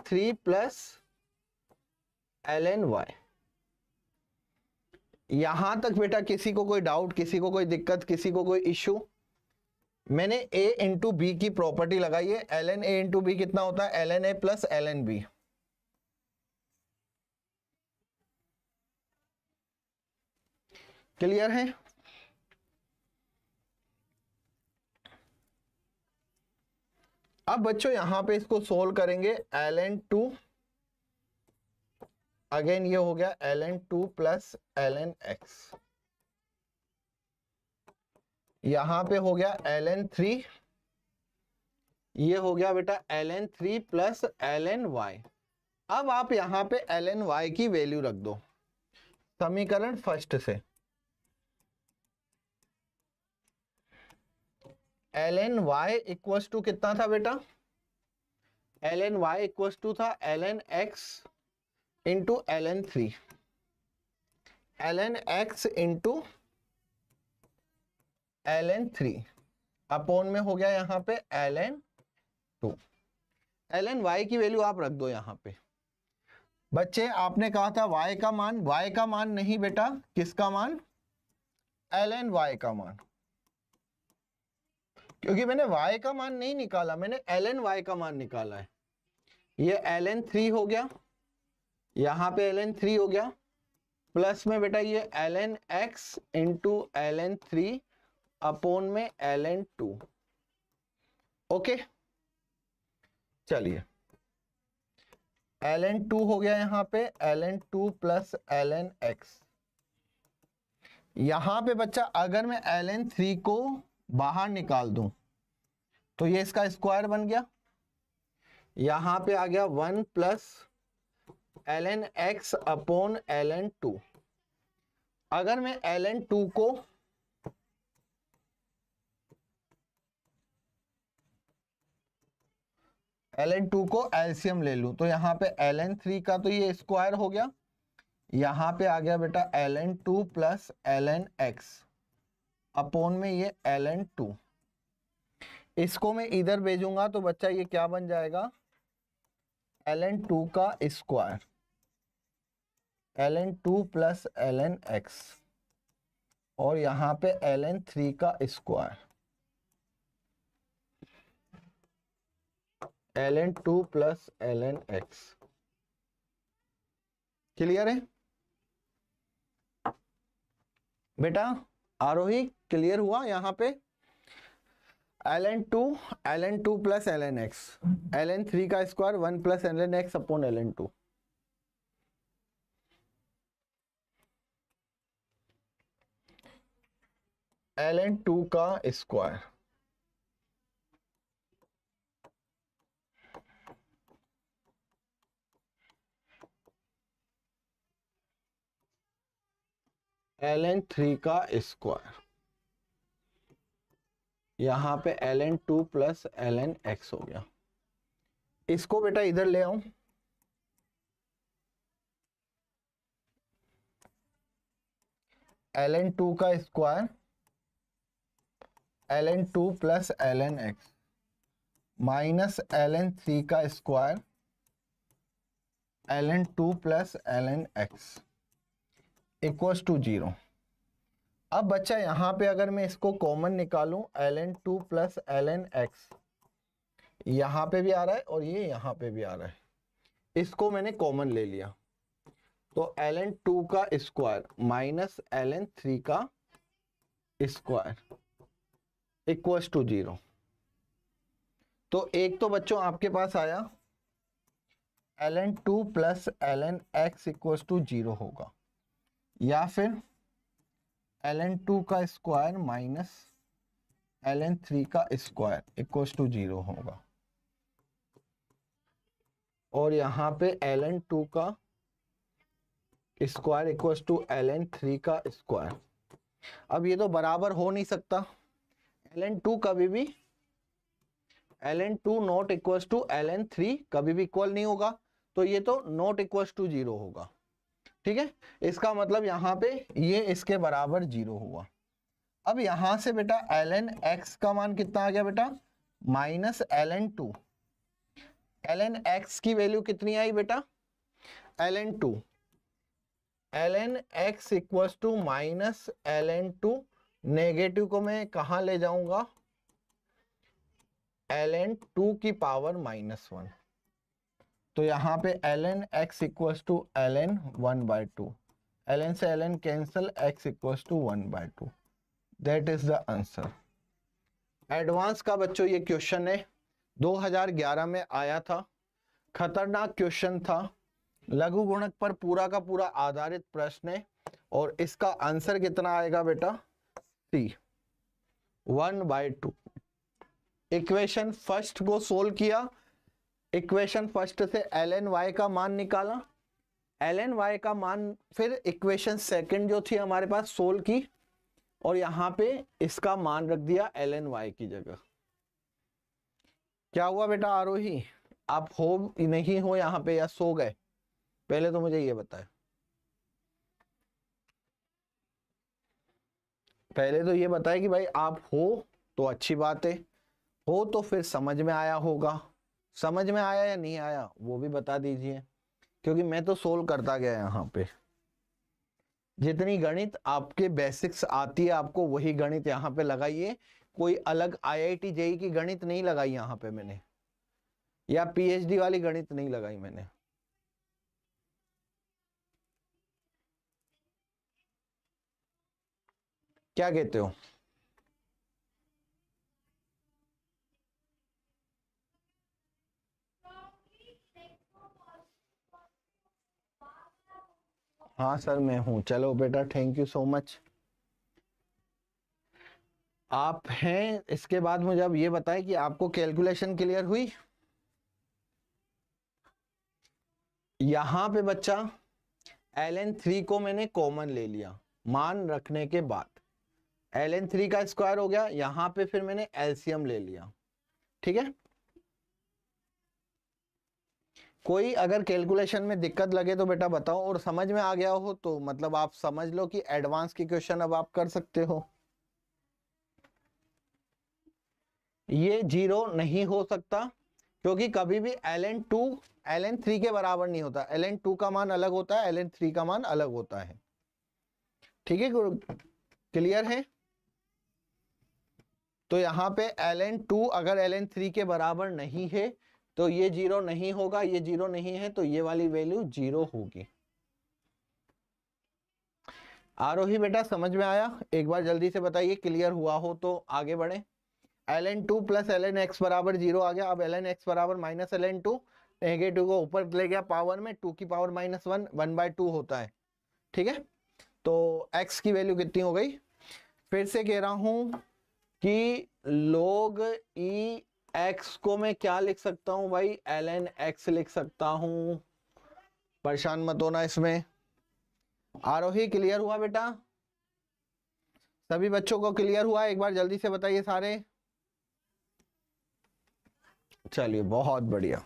3 plus ln y। यहां तक बेटा किसी को कोई डाउट, किसी को कोई दिक्कत, किसी को कोई इश्यू? मैंने a इंटू बी की प्रॉपर्टी लगाई है, ln a इंटू बी कितना होता है ln a plus ln b। Clear है? अब बच्चों यहां पे इसको सोल्व करेंगे ln 2, अगेन ये हो गया ln 2 प्लस ln x। यहां पे हो गया ln 3, ये हो गया बेटा ln 3 प्लस ln y। अब आप यहां पे ln y की वैल्यू रख दो समीकरण फर्स्ट से। ln y इक्वल्स टू कितना था बेटा, ln y इक्वल्स टू था ln x into ln 3, ln x into ln 3 upon में हो गया यहां पे ln 2। ln y की वैल्यू आप रख दो यहां पे। बच्चे आपने कहा था y का मान नहीं बेटा, किसका मान, ln y का मान, क्योंकि मैंने y का मान नहीं निकाला, मैंने ln y का मान निकाला है। ये ln 3 हो गया, यहां पे ln 3 हो गया, प्लस में बेटा ये ln x into ln 3 upon में ln 2। ओके, चलिए ln 2 हो गया यहां पे ln 2 प्लस ln x। यहां पे बच्चा अगर मैं ln 3 को बाहर निकाल दूं तो ये इसका स्क्वायर बन गया, यहां पे आ गया 1 plus ln x upon ln 2। अगर मैं ln 2 को एलसीएम ले लूं तो यहां पे ln 3 का तो ये स्क्वायर हो गया, यहां पे आ गया बेटा ln 2 plus ln x upon में ये ln 2। इसको मैं इधर भेजूंगा तो बच्चा ये क्या बन जाएगा, ln 2 का square, ln 2 plus ln x और यहां पे ln 3 का square, ln 2 plus ln x। Clear है बेटा? आरोही क्लियर हुआ? यहां पे ln 2 plus ln x, ln 3 का square 1 plus ln x upon ln 2। ln 2 का स्क्वायर ln 3 का स्क्वायर, यहां पे ln 2 प्लस ln x हो गया। इसको बेटा इधर ले आऊं, ln 2 का square ln 2 plus ln x minus ln 3 का square ln 2 plus ln x equals to 0। अब बच्चा यहां पे अगर मैं इसको कॉमन निकालूं ln 2 प्लस ln x, यहां पे भी आ रहा है और ये यहां पे भी आ रहा है, इसको मैंने कॉमन ले लिया तो ln 2 का स्क्वायर माइनस ln 3 का स्क्वायर इक्वल्स टू 0। तो एक तो बच्चों आपके पास आया ln 2 plus ln x equals to 0 होगा, या फिर ln 2 का स्क्वायर माइनस ln 3 का स्क्वायर इक्वल्स टू 0 होगा, और यहां पे ln 2 का स्क्वायर इक्वल्स टू ln 3 का स्क्वायर। अब ये तो बराबर हो नहीं सकता, ln 2 कभी भी ln 2 not equals to ln 3 कभी भी इक्वल नहीं होगा, तो ये तो नॉट इक्वल्स टू 0 होगा। ठीक है, इसका मतलब यहां पे ये इसके बराबर 0 हुआ। अब यहां से बेटा ln x का मान कितना आ गया बेटा, माइनस ln 2। ln x की वैल्यू कितनी आई बेटा, ln 2, ln x equals to minus ln 2, negative को मैं कहां ले जाऊंगा, ln 2 की पावर -1। तो यहां पे ln x equals to ln 1/2, ln से ln cancel, x equals to 1/2। That is the answer. Advance का बच्चों ये क्वेश्चन है, 2011 में आया था, खतरनाक क्वेश्चन था, लघु गुणक पर पूरा का पूरा आधारित प्रश्न है, और इसका आंसर कितना आएगा बेटा, C 1/2। इक्वेशन फर्स्ट को सोल्व किया, इक्वेशन फर्स्ट से ln y का मान निकाला, ln y का मान फिर इक्वेशन सेकंड जो थी हमारे पास सोल्व की, और यहां पे इसका मान रख दिया ln y की जगह। क्या हुआ बेटा आरोही, आप हो नहीं हो यहां पे या सो गए, पहले तो मुझे ये बताए, पहले तो ये बताए कि भाई आप हो तो अच्छी बात है, हो तो फिर समझ में आया होगा, समझ में आया या नहीं आया वो भी बता दीजिए, क्योंकि मैं तो सोल्व करता गया यहाँ पे। जितनी गणित आपके बेसिक्स आती है आपको वही गणित यहाँ पे लगाइए, कोई अलग IIT जेई की गणित नहीं लगाई यहाँ पे मैंने, या PhD वाली गणित नहीं लगाई मैंने। क्या कहते हो? हाँ सर मैं हूँ। चलो बेटा, थैंक यू सो मच। आप हैं। इसके बाद मुझे अब ये बताएं कि आपको कैलकुलेशन क्लियर हुई? यहां पे बच्चा ln3 को मैंने कॉमन ले लिया मान रखने के बाद, ln3 का स्क्वायर हो गया। यहां पे फिर मैंने एलसीएम ले लिया, ठीक है। कोई अगर कैलकुलेशन में दिक्कत लगे तो बेटा बताओ, और समझ में आ गया हो तो मतलब आप समझ लो कि एडवांस की क्वेश्चन अब आप कर सकते हो। ये 0 नहीं हो सकता, क्योंकि कभी भी ln2 ln3 के बराबर नहीं होता। ln2 का मान अलग होता है, ln3 का मान अलग होता है, ठीक है। क्लियर है? तो यहाँ पे ln2 अगर ln3 के बराबर नहीं है तो ये 0 नहीं होगा, ये 0 नहीं है तो ये वाली वैल्यू 0 होगी। आरोही बेटा समझ में आया? एक बार जल्दी से बताइए, क्लियर हुआ हो तो आगे बढ़े। ln2 प्लस lnx बराबर 0 आ गया। अब lnx बराबर माइनस ln2, नेगेटिव को ऊपर ले गया पावर में, 2 की पावर -1 1/2 होता है, ठीक है। तो x की वैल्यू कितनी हो गई? फिर से कह रहा हूं कि log e x को मैं क्या लिख सकता हूं भाई? ln x लिख सकता हूं। परेशान मत होना इसमें। आरोही क्लियर हुआ बेटा? सभी बच्चों को क्लियर हुआ? एक बार जल्दी से बताइए सारे। चलिए बहुत बढ़िया।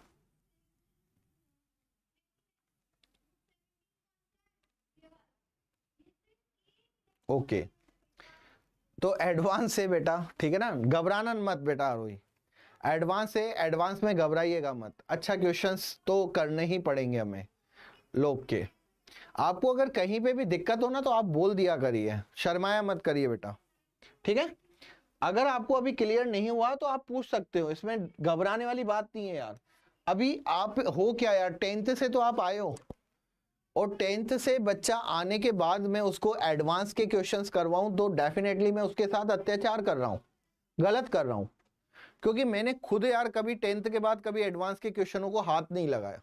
ओके, तो एडवांस है बेटा, ठीक है ना, घबराना मत बेटा। आरोही एडवांस है, एडवांस में घबराइएगा मत। अच्छा क्वेश्चंस तो करने ही पड़ेंगे हमें लोग के। आपको अगर कहीं पे भी दिक्कत हो ना तो आप बोल दिया करिए, शर्माया मत करिए बेटा, ठीक है। अगर आपको अभी क्लियर नहीं हुआ तो आप पूछ सकते हो, इसमें घबराने वाली बात नहीं है यार। अभी आप हो क्या यार, 10th से तो आप आए हो, और 10th से बच्चा आने के बाद मैं उसको एडवांस के क्वेश्चंस करवाऊं तो डेफिनेटली मैं उसके साथ अत्याचार कर रहा हूं, गलत कर रहा हूं। क्योंकि मैंने खुद यार कभी 10th के बाद कभी एडवांस के क्वेश्चनों को हाथ नहीं लगाया।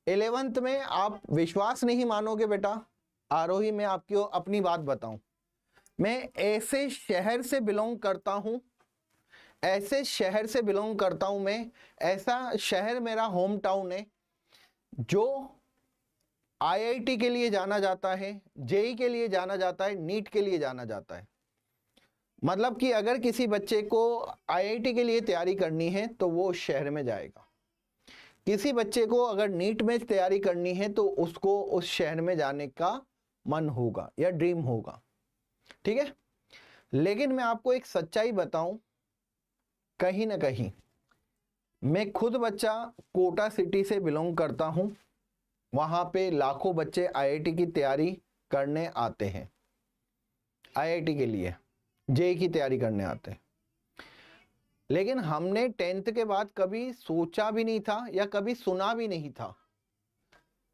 11th में आप विश्वास नहीं मानोगे बेटा। आरोही मैं आपको अपनी बात बताऊं, मैं ऐसे शहर से बिलोंग करता हूं, ऐसे शहर से बिलोंग करता हूं मैं, ऐसा शहर मेरा होम टाउन है जो IIT के लिए जाना जाता है, जेई के लिए जाना जाता है, नीट के लिए जाना जाता है। मतलब कि अगर किसी बच्चे को IIT के लिए तैयारी करनी है तो वो उस शहर में जाएगा। किसी बच्चे को अगर नीट में तैयारी करनी है तो उसको उस शहर में जाने का मन होगा या ड्रीम होगा, ठीक है। लेकिन मैं आपको एक सच्चाई बताऊं, कहीं ना कहीं मैं खुद बच्चा कोटा सिटी से बिलोंग करता हूं। वहां पे लाखों बच्चे IIT की तैयारी करने आते हैं, IIT के लिए जेई की तैयारी करने आते हैं। लेकिन हमने 10th के बाद कभी सोचा भी नहीं था या कभी सुना भी नहीं था,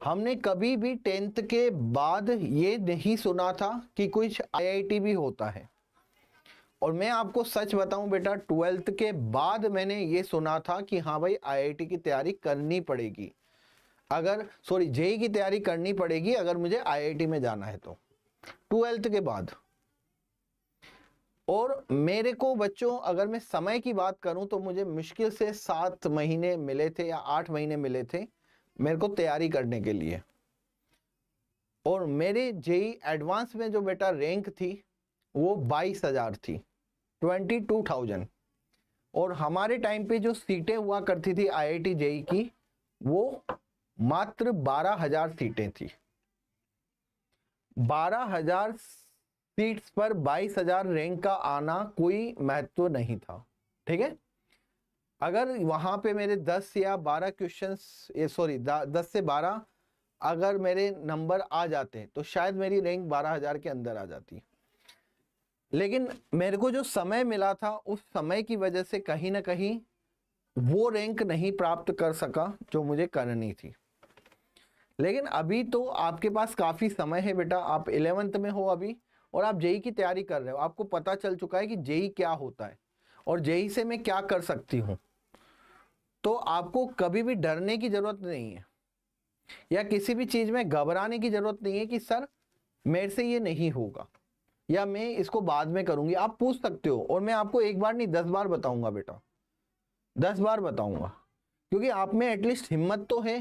हमने कभी भी 10th के बाद ये नहीं सुना था कि कुछ IIT भी होता है। और मैं आपको सच बताऊं बेटा, 12th के बाद मैंने ये सुना था कि हाँ भाई IIT की तैयारी करनी पड़ेगी, अगर सॉरी जेई की तैयारी करनी पड़ेगी अगर मुझे IIT में जाना है तो, 12th के बाद। और मेरे को बच्चों अगर मैं समय की बात करूं तो मुझे मुश्किल से 7 महीने मिले थे या 8 महीने मिले थे मेरे को तैयारी करने के लिए। और मेरे जेई एडवांस में जो बेटा रैंक थी वो 22,000 थी, 22,000। और हमारे टाइम पे जो सीटें हुआ करती थी IIT जेई की वो मात्र 12,000 सीटें थी। 12,000 सीट्स पर 22,000 रैंक का आना कोई महत्व नहीं था, ठीक है। अगर वहां पे मेरे 10 या 12 क्वेश्चंस, ये सॉरी 10 से 12 अगर मेरे नंबर आ जाते तो शायद मेरी रैंक 12,000 के अंदर आ जाती। लेकिन मेरे को जो समय मिला था उस समय की वजह से कहीं ना कहीं वो रैंक नहीं प्राप्त कर सका जो मुझे करनी थी। लेकिन अभी तो आपके पास काफ़ी समय है बेटा, आप 11th में हो अभी और आप जेई की तैयारी कर रहे हो। आपको पता चल चुका है कि जेई क्या होता है और जेई से मैं क्या कर सकती हूँ। तो आपको कभी भी डरने की ज़रूरत नहीं है या किसी भी चीज़ में घबराने की ज़रूरत नहीं है कि सर मेरे से ये नहीं होगा या मैं इसको बाद में करूँगी। आप पूछ सकते हो और मैं आपको एक बार नहीं 10 बार बताऊँगा बेटा, 10 बार बताऊँगा, क्योंकि आप में एटलीस्ट हिम्मत तो है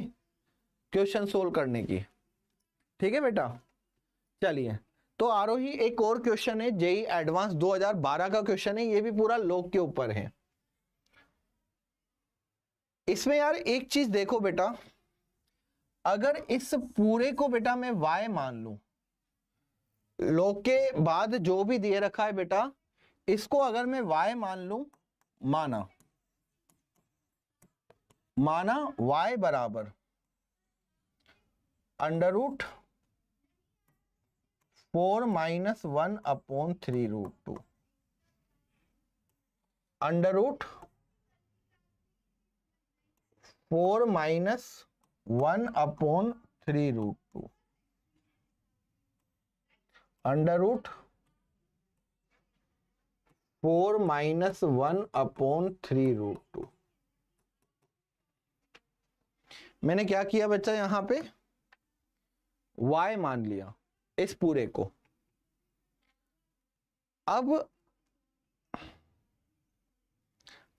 क्वेश्चन सोल्व करने की। ठीक है बेटा, चलिए। तो आरोही एक और क्वेश्चन है, जेई एडवांस 2012 का क्वेश्चन है, ये भी पूरा लॉग के ऊपर है। इसमें यार एक चीज देखो बेटा, अगर इस पूरे को बेटा मैं y मान लूं, लॉग के बाद जो भी दिए रखा है बेटा, इसको अगर मैं y मान लूं, माना y बराबर √4 - 1/3√2, √4 - 1/3√2, √4 - 1/3√2। मैंने क्या किया बच्चा, यहां पे y मान लिया इस पूरे को। अब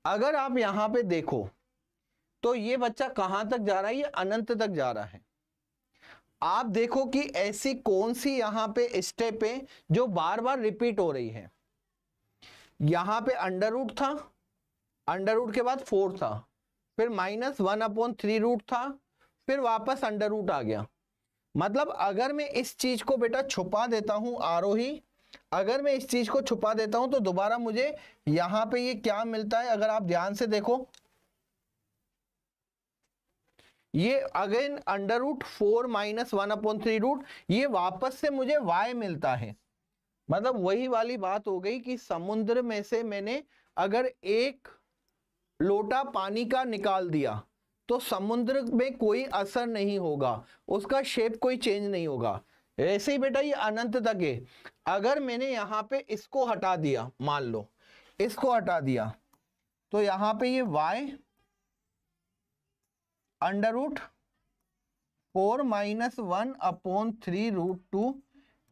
अगर आप यहां पे देखो तो ये बच्चा कहां तक जा रहा है, ये अनंत तक जा रहा है। आप देखो कि ऐसी कौन सी यहां पे स्टेप है जो बार बार रिपीट हो रही है। यहां पे अंडर रूट था, अंडर रूट के बाद 4 था, फिर -1/3 था, फिर वापस अंडर रूट आ गया। मतलब अगर मैं इस चीज को बेटा छुपा देता हूं आरोही, अगर मैं इस चीज को छुपा देता हूं तो दोबारा मुझे यहां पे ये क्या मिलता है, अगर आप ध्यान से देखो, ये अगेन √4 - 1/3, ये वापस से मुझे y मिलता है। मतलब वही वाली बात हो गई कि समुद्र में से मैंने अगर एक लोटा पानी का निकाल दिया तो समुद्र में कोई असर नहीं होगा, उसका शेप कोई चेंज नहीं होगा। ऐसे ही बेटा ये अनंत तक है। अगर मैंने यहां पे इसको हटा दिया, मान लो इसको हटा दिया, तो यहां पे ये y √4 - 1/3√2,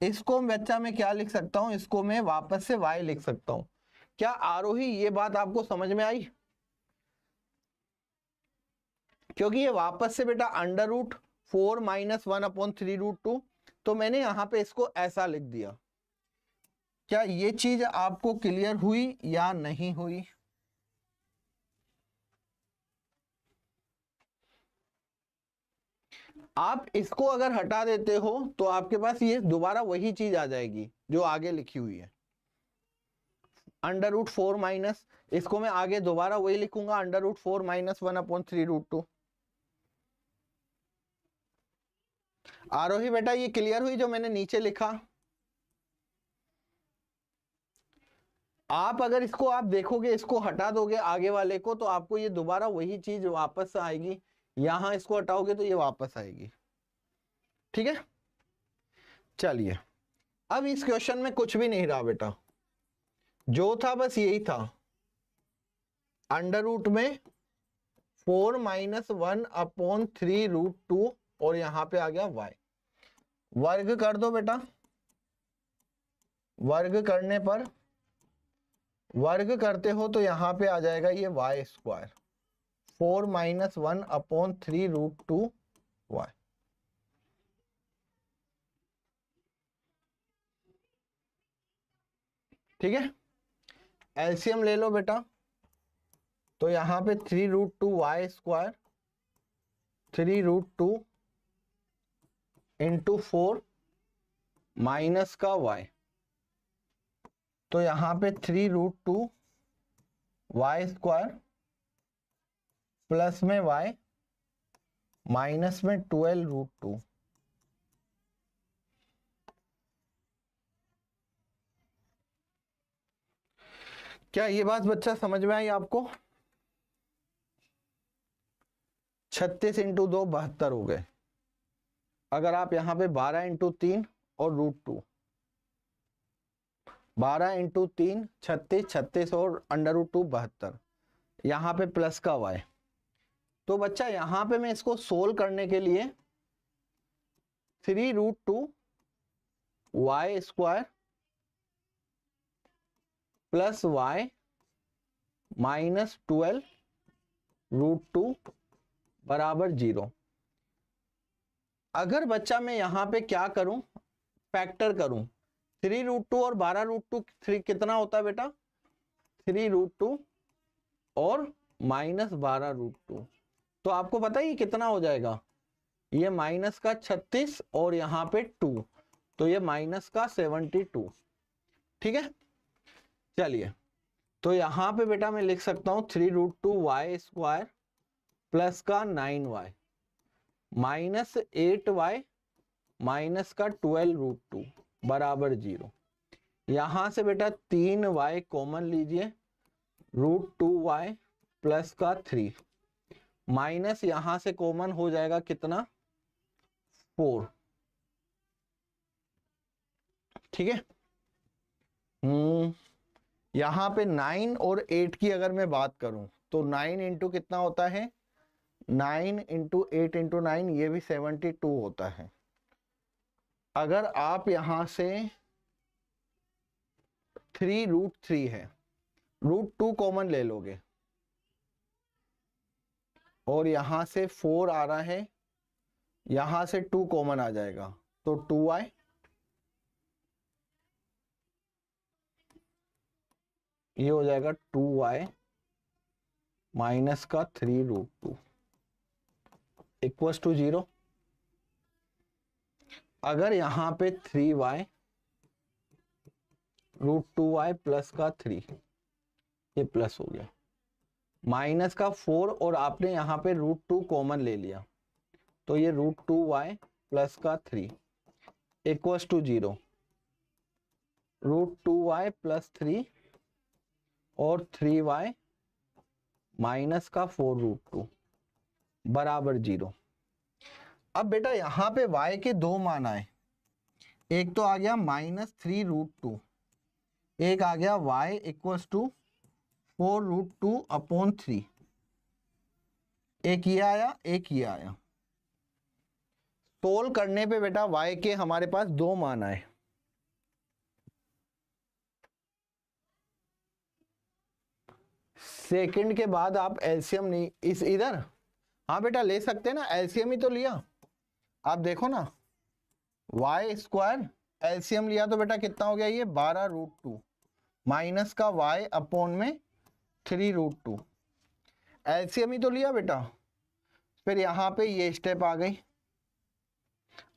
इसको बच्चा मैं क्या लिख सकता हूं, इसको मैं वापस से y लिख सकता हूं। क्या आरोही ये बात आपको समझ में आई? क्योंकि ये वापस से बेटा √4 - 1/3√2, तो मैंने यहां पे इसको ऐसा लिख दिया। क्या ये चीज आपको क्लियर हुई या नहीं हुई? आप इसको अगर हटा देते हो तो आपके पास ये दोबारा वही चीज आ जाएगी जो आगे लिखी हुई है, √4 माइनस, इसको मैं आगे दोबारा वही लिखूंगा, √4 - 1/3√2। आरोही बेटा ये क्लियर हुई जो मैंने नीचे लिखा? आप अगर इसको आप देखोगे, इसको हटा दोगे आगे वाले को, तो आपको ये दोबारा वही चीज वापस आएगी। यहां इसको हटाओगे तो ये वापस आएगी। ठीक है, चलिए। अब इस क्वेश्चन में कुछ भी नहीं रहा बेटा, जो था बस यही था, अंडर रूट में 4 - 1/3√2 और यहां पे आ गया y। वर्ग कर दो बेटा, वर्ग करने पर, वर्ग करते हो तो यहां पे आ जाएगा ये y², 4 - 1/3√2 y। ठीक है, एलसीएम ले लो बेटा, तो यहां पे 3√2 y², 3√2 इंटू 4 माइनस का y, तो यहां पे 3√2 y² प्लस में y माइनस में 12√2। क्या ये बात बच्चा समझ में आई आपको? 36 इंटू 2 72 हो गए। अगर आप यहाँ पे 12 इंटू 3 और √2, 12 इंटू 3 36, 36 और √2 72, यहाँ पे प्लस का y। तो बच्चा यहाँ पे मैं इसको सोल्व करने के लिए 3√2 y square plus y minus 12√2 बराबर 0। अगर बच्चा मैं यहाँ पे क्या करूं, फैक्टर करूं, 3√2 और 12√2 3 कितना होता है बेटा? 3√2 और माइनस 12√2, तो आपको पता है ये कितना हो जाएगा? ये माइनस का 36 और यहाँ पे 2, तो ये माइनस का 72। ठीक है, चलिए तो यहाँ पे बेटा मैं लिख सकता हूं 3√2 y स्क्वायर प्लस का 9y माइनस 8y माइनस का 12√2 बराबर 0। यहां से बेटा 3y कॉमन लीजिए, √2y प्लस का 3 माइनस यहां से कॉमन हो जाएगा कितना? 4। ठीक है, यहां पे 9 और 8 की अगर मैं बात करूं तो 9 इंटू कितना होता है? 9 इंटू 8 इंटू 9, ये भी 72 होता है। अगर आप यहां से 3√3 है, √2 कॉमन ले लोगे और यहां से 4 आ रहा है, यहां से 2 कॉमन आ जाएगा तो 2y, ये हो जाएगा 2y माइनस का 3√2 इक्वल्स टू 0। अगर यहां पे 3y √2y प्लस का 3, ये प्लस हो गया, माइनस का 4 और आपने यहां पे √2 कॉमन ले लिया तो ये √2y प्लस का 3 इक्वल्स टू 0। √2y प्लस 3 और 3y माइनस का 4√2 बराबर 0। अब बेटा यहां पे y के दो मान आए, एक तो आ गया माइनस 3√2, एक आ गया y इक्वल्स टू 4√2 अपॉन 3। एक ये आया, एक ये आया। सोल्व करने पे बेटा y के हमारे पास दो मान आए। सेकंड के बाद आप एलसीएम नहीं इस इधर, हाँ बेटा ले सकते हैं ना, एलसीएम ही तो लिया। आप देखो ना, y स्क्वायर एलसीएम लिया तो बेटा कितना हो गया? ये 12√2 माइनस का y अपॉन में 3√2, एलसीएम ही तो लिया बेटा। फिर यहां पे ये स्टेप आ गई,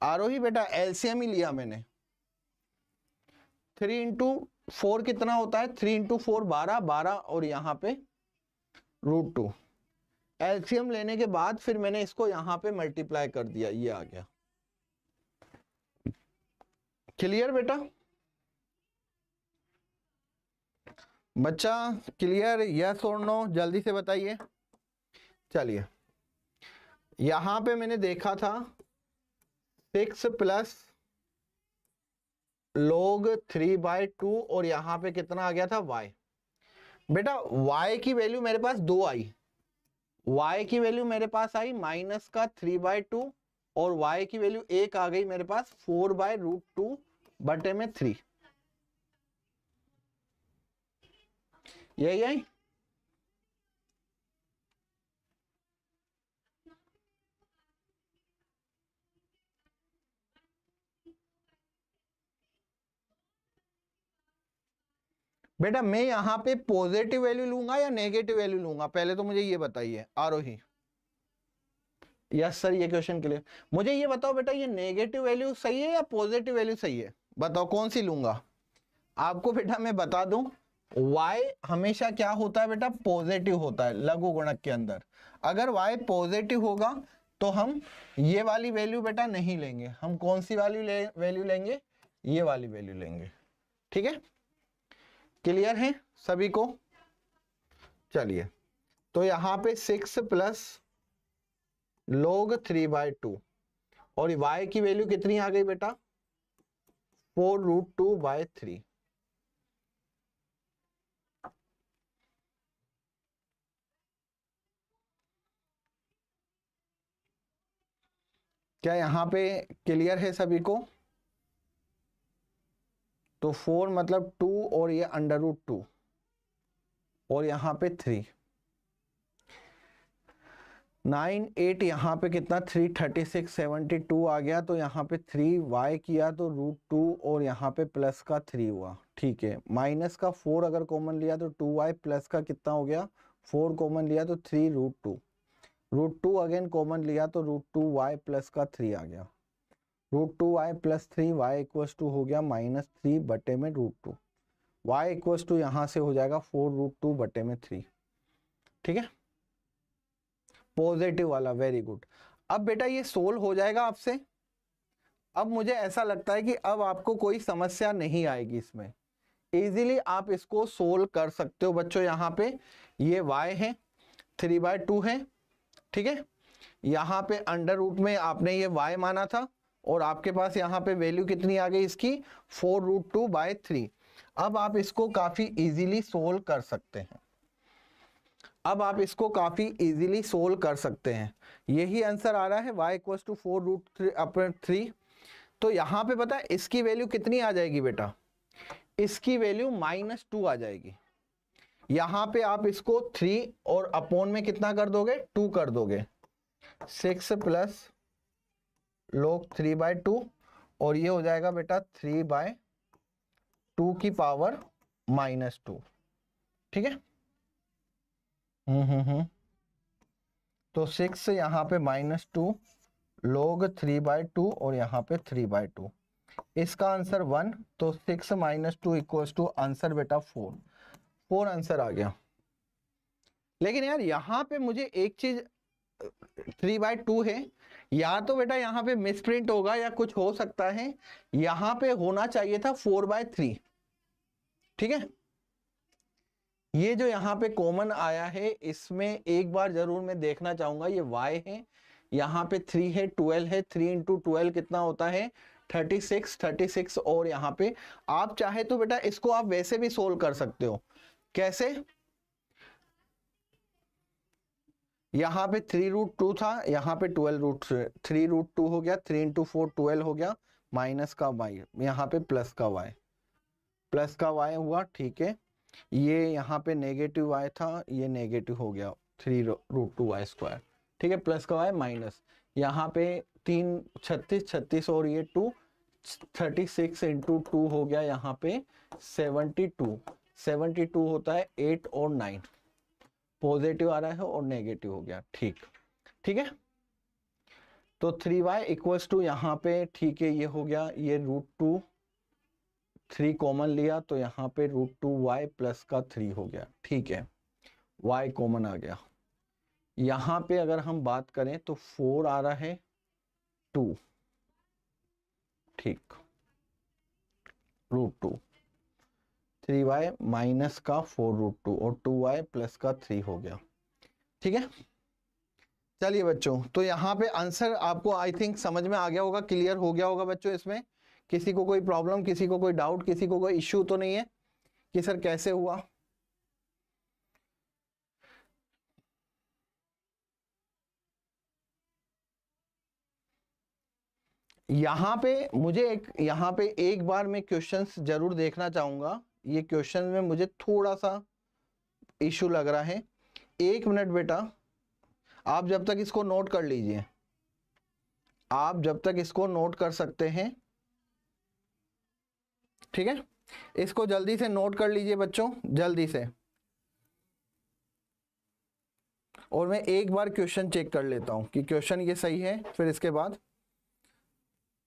आरोही बेटा एलसीएम ही लिया मैंने। 3 इंटू 4 कितना होता है? 3 इंटू 4 12, 12 और यहाँ पे √2। एलसीएम लेने के बाद फिर मैंने इसको यहाँ पे मल्टीप्लाई कर दिया, ये आ गया। क्लियर बेटा? बच्चा क्लियर? यस और नो जल्दी से बताइए। चलिए यहां पे मैंने देखा था 6 प्लस log 3/2 और यहां पे कितना आ गया था? y। बेटा y की वैल्यू मेरे पास दो आई, y की वैल्यू मेरे पास आई माइनस का 3/2 और y की वैल्यू एक आ गई मेरे पास 4/√2 बटे में 3। यही आई। बेटा मैं यहां पे पॉजिटिव वैल्यू लूंगा या नेगेटिव वैल्यू लूंगा? पहले तो मुझे ये बताइए आरोही। यस सर, ये क्वेश्चन क्लियर। मुझे ये बताओ बेटा, ये नेगेटिव वैल्यू सही है या पॉजिटिव वैल्यू सही है? बताओ कौन सी लूंगा? आपको बेटा मैं बता दूं, y हमेशा क्या होता है बेटा? पॉजिटिव होता है लघु गुणक के अंदर। अगर y पॉजिटिव होगा तो हम ये वाली वैल्यू बेटा नहीं लेंगे, हम कौन सी वाली वैल्यू लेंगे? ये वाली वैल्यू लेंगे। ठीक है, क्लियर है सभी को? चलिए, तो यहाँ पे 6 प्लस log 3/2 और y की वैल्यू कितनी आ गई बेटा 4√2/3। क्या यहाँ पे क्लियर है सभी को? तो 4 मतलब 2 और ये √2 और यहाँ पे 3, 9 8 यहाँ पे कितना 336 72 आ गया। तो यहाँ पे 3y किया तो √2 और यहाँ पे प्लस का 3 हुआ। ठीक है, माइनस का 4 अगर कॉमन लिया तो 2y प्लस का कितना हो गया 4 कॉमन लिया तो 3√2, √2 अगेन कॉमन लिया तो √2y प्लस का 3 आ गया। √2y plus 3y equals to हो गया -3 बटे में √2, y इक्वल्स टू यहाँ से हो जाएगा 4√2 बटे में 3। ठीक है, पॉजिटिव वाला, वेरी गुड। अब बेटा ये सोल्व हो जाएगा आपसे। अब मुझे ऐसा लगता है कि अब आपको कोई समस्या नहीं आएगी इसमें, इजीली आप इसको सोल्व कर सकते हो बच्चों। यहाँ पे ये y है 3/2 है, ठीक है, यहाँ पे अंडर रूट में आपने ये y माना था और आपके पास यहाँ पे वैल्यू कितनी आ गई इसकी 4√2/3। अब आप इसको काफी इजीली सोल्व कर सकते हैं। अब आप इसको काफी इजीली सोल्व कर सकते हैं। यही आंसर आ रहा है y इक्वल्स टू 4√3। तो यहाँ पे पता है इसकी वैल्यू कितनी आ जाएगी बेटा, इसकी वैल्यू -2 आ जाएगी। यहाँ पे आप इसको 3 और अपॉन में कितना कर दोगे 2 कर दोगे, 6 प्लस log 3/2 और ये हो जाएगा बेटा 3/2 की पावर -2। ठीक है, तो 6 यहाँ पे -2 log 3/2 और यहाँ पे 3/2, इसका आंसर 1। तो 6 - 2 इक्वल्स टू आंसर बेटा 4 आंसर आ गया। लेकिन यार यहाँ पे मुझे एक चीज 3/2 है, या तो बेटा यहाँ पे मिसप्रिंट होगा या कुछ हो सकता है, यहाँ पे होना चाहिए था 4/3। ठीक है, ये जो यहाँ पे कॉमन आया है इसमें एक बार जरूर मैं देखना चाहूंगा। ये y है, यहाँ पे 3 है, 12 है, 3 × 12 कितना होता है 36 और यहाँ पे आप चाहे तो बेटा इसको आप वैसे भी सोल्व कर सकते हो। कैसे, यहाँ पे 3√2 था, यहाँ पे 3√2 हो गया, 3 × 4 12 हो गया, माइनस का y, यहाँ पे प्लस का y हुआ। ठीक है, ये यहाँ पे नेगेटिव y था, ये नेगेटिव हो गया 3√2y²। ठीक है, प्लस का y माइनस, यहाँ पे 3 36 और ये 2 36 × 2 हो गया, यहाँ पे 72 होता है 8 और 9, पॉजिटिव आ रहा है और नेगेटिव हो गया। ठीक है, तो 3y इक्वल्स टू यहाँ पे, ठीक है, ये हो गया, ये √2 3 कॉमन लिया तो यहाँ पे √2y प्लस का 3 हो गया। ठीक है, y कॉमन आ गया। यहाँ पे अगर हम बात करें तो 4 आ रहा है 2, ठीक, √2 3y माइनस का 4√2 और 2y प्लस का 3 हो गया। ठीक है, चलिए बच्चों, तो यहाँ पे आंसर आपको आई थिंक समझ में आ गया होगा, क्लियर हो गया होगा बच्चों। इसमें किसी को कोई प्रॉब्लम, किसी को कोई डाउट, किसी को कोई इश्यू तो नहीं है कि सर कैसे हुआ? यहाँ पे मुझे यहाँ पे एक बार मैं क्वेश्चंस जरूर देखना चाहूंगा। ये क्वेश्चन में मुझे थोड़ा सा इश्यू लग रहा है। 1 मिनट बेटा, आप जब तक इसको नोट कर लीजिए, आप जब तक इसको नोट कर सकते हैं, ठीक है, इसको जल्दी से नोट कर लीजिए बच्चों, जल्दी से। और मैं एक बार क्वेश्चन चेक कर लेता हूं कि क्वेश्चन ये सही है, फिर इसके बाद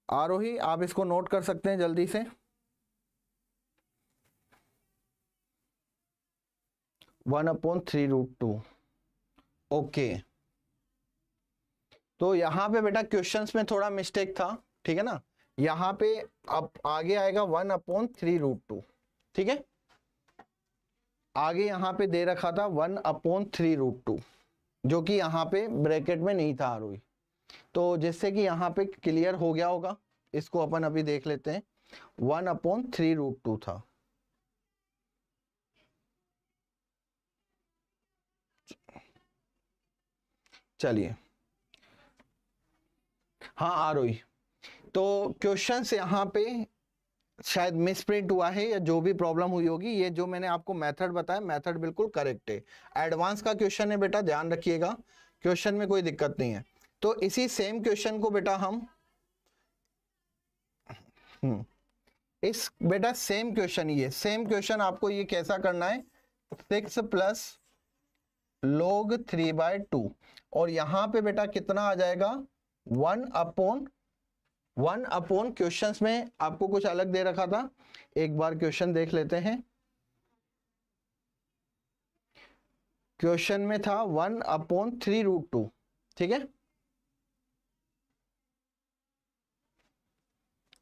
आरोही आप इसको नोट कर सकते हैं जल्दी से। 1/3√2। ओके, तो यहां पे बेटा क्वेश्चंस में थोड़ा मिस्टेक था, ठीक है ना। यहां पे अब आगे आएगा 1/3√2, ठीक है। आगे यहाँ पे दे रखा था 1/3√2, जो कि यहाँ पे ब्रैकेट में नहीं था आरोही। तो जिससे कि यहाँ पे क्लियर हो गया होगा, इसको अपन अभी देख लेते हैं। 1/3√2 था। चलिए, हाँ आरोही, तो क्वेश्चन से यहाँ पे शायद मिसप्रिंट हुआ है या जो भी प्रॉब्लम हुई होगी। ये जो मैंने आपको मेथड बताया, मेथड बिल्कुल करेक्ट है। एडवांस का क्वेश्चन है बेटा, ध्यान रखिएगा, क्वेश्चन में कोई दिक्कत नहीं है। तो इसी सेम क्वेश्चन को बेटा हम इस बेटा सेम क्वेश्चन, ये सेम क्वेश्चन आपको ये कैसा करना है, 6 + log 3/2, और यहां पे बेटा कितना आ जाएगा, 1/1 क्वेश्चंस में आपको कुछ अलग दे रखा था। एक बार क्वेश्चन देख लेते हैं। क्वेश्चन में था 1/3√2, ठीक है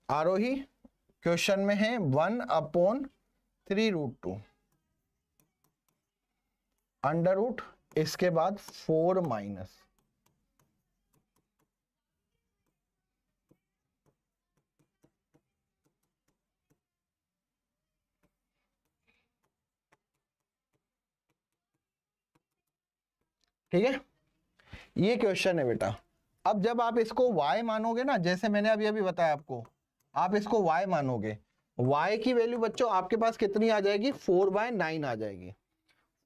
आरोही, क्वेश्चन में है 1/3√2 अंडर रूट, इसके बाद 4 माइनस, ठीक है, ये क्वेश्चन है बेटा। अब जब आप इसको y मानोगे ना, जैसे मैंने अभी अभी बताया आपको, आप इसको y मानोगे, y की वैल्यू बच्चों आपके पास कितनी आ जाएगी, 4/9 आ जाएगी।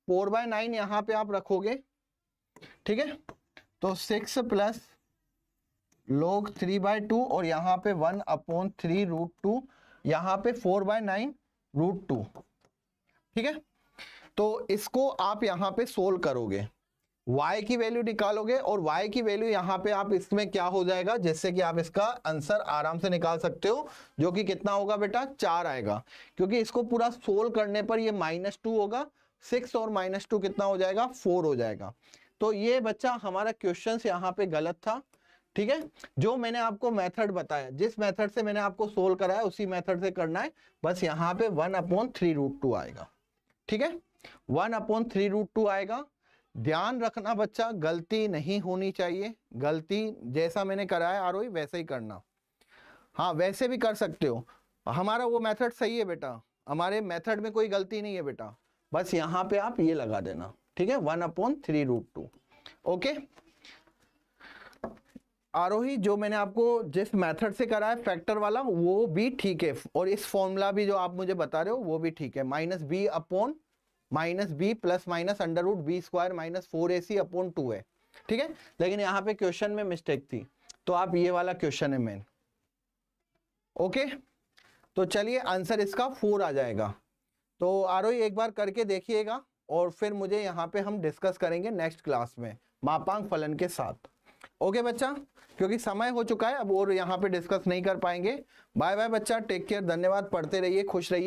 4/9 यहां पे आप रखोगे, ठीक है, तो 6 + log 3/2, और यहाँ पे 1/3√2, यहाँ पे 4/9√2, ठीक है। तो इसको आप यहाँ पे सोल्व करोगे, y की वैल्यू निकालोगे, और y की वैल्यू यहाँ पे आप इसमें क्या हो जाएगा, जिससे कि आप इसका आंसर आराम से निकाल सकते हो, जो कि कितना होगा बेटा, 4 आएगा, क्योंकि इसको पूरा सोल्व करने पर ये -2 होगा, 6 और -2 कितना हो जाएगा, 4 हो जाएगा। तो ये बच्चा हमारा क्वेश्चन यहाँ पे गलत था, ठीक है। जो मैंने आपको मेथड बताया, जिस मेथड से मैंने आपको सोल्व कराया, उसी मेथड से करना है, बस यहाँ पे 1/3√2 आएगा, ठीक है, 1/3√2 आएगा। ध्यान रखना बच्चा, गलती नहीं होनी चाहिए, गलती जैसा मैंने कराया आरोही वैसे ही करना। हाँ वैसे भी कर सकते हो, हमारा वो मेथड सही है बेटा, हमारे मेथड में कोई गलती नहीं है बेटा, बस यहाँ पे आप ये लगा देना, ठीक है, 1/3√2। ओके आरोही, जो मैंने आपको जिस मेथड से कराया फैक्टर वाला, वो भी ठीक है, और इस फॉर्मूला भी जो आप मुझे बता रहे हो वो भी ठीक है, -b plus minus √b² - 4ac/2 है, ठीक है। लेकिन यहाँ पे क्वेश्चन में मिस्टेक थी, तो आप ये वाला क्वेश्चन है मेन। ओके, तो चलिए आंसर इसका 4 आ जाएगा। तो आरोही एक बार करके देखिएगा, और फिर मुझे यहाँ पे हम डिस्कस करेंगे नेक्स्ट क्लास में मापांक फलन के साथ। ओके बच्चा, क्योंकि समय हो चुका है अब, और यहाँ पे डिस्कस नहीं कर पाएंगे। बाय बाय बच्चा, टेक केयर, धन्यवाद, पढ़ते रहिए, खुश रहिए।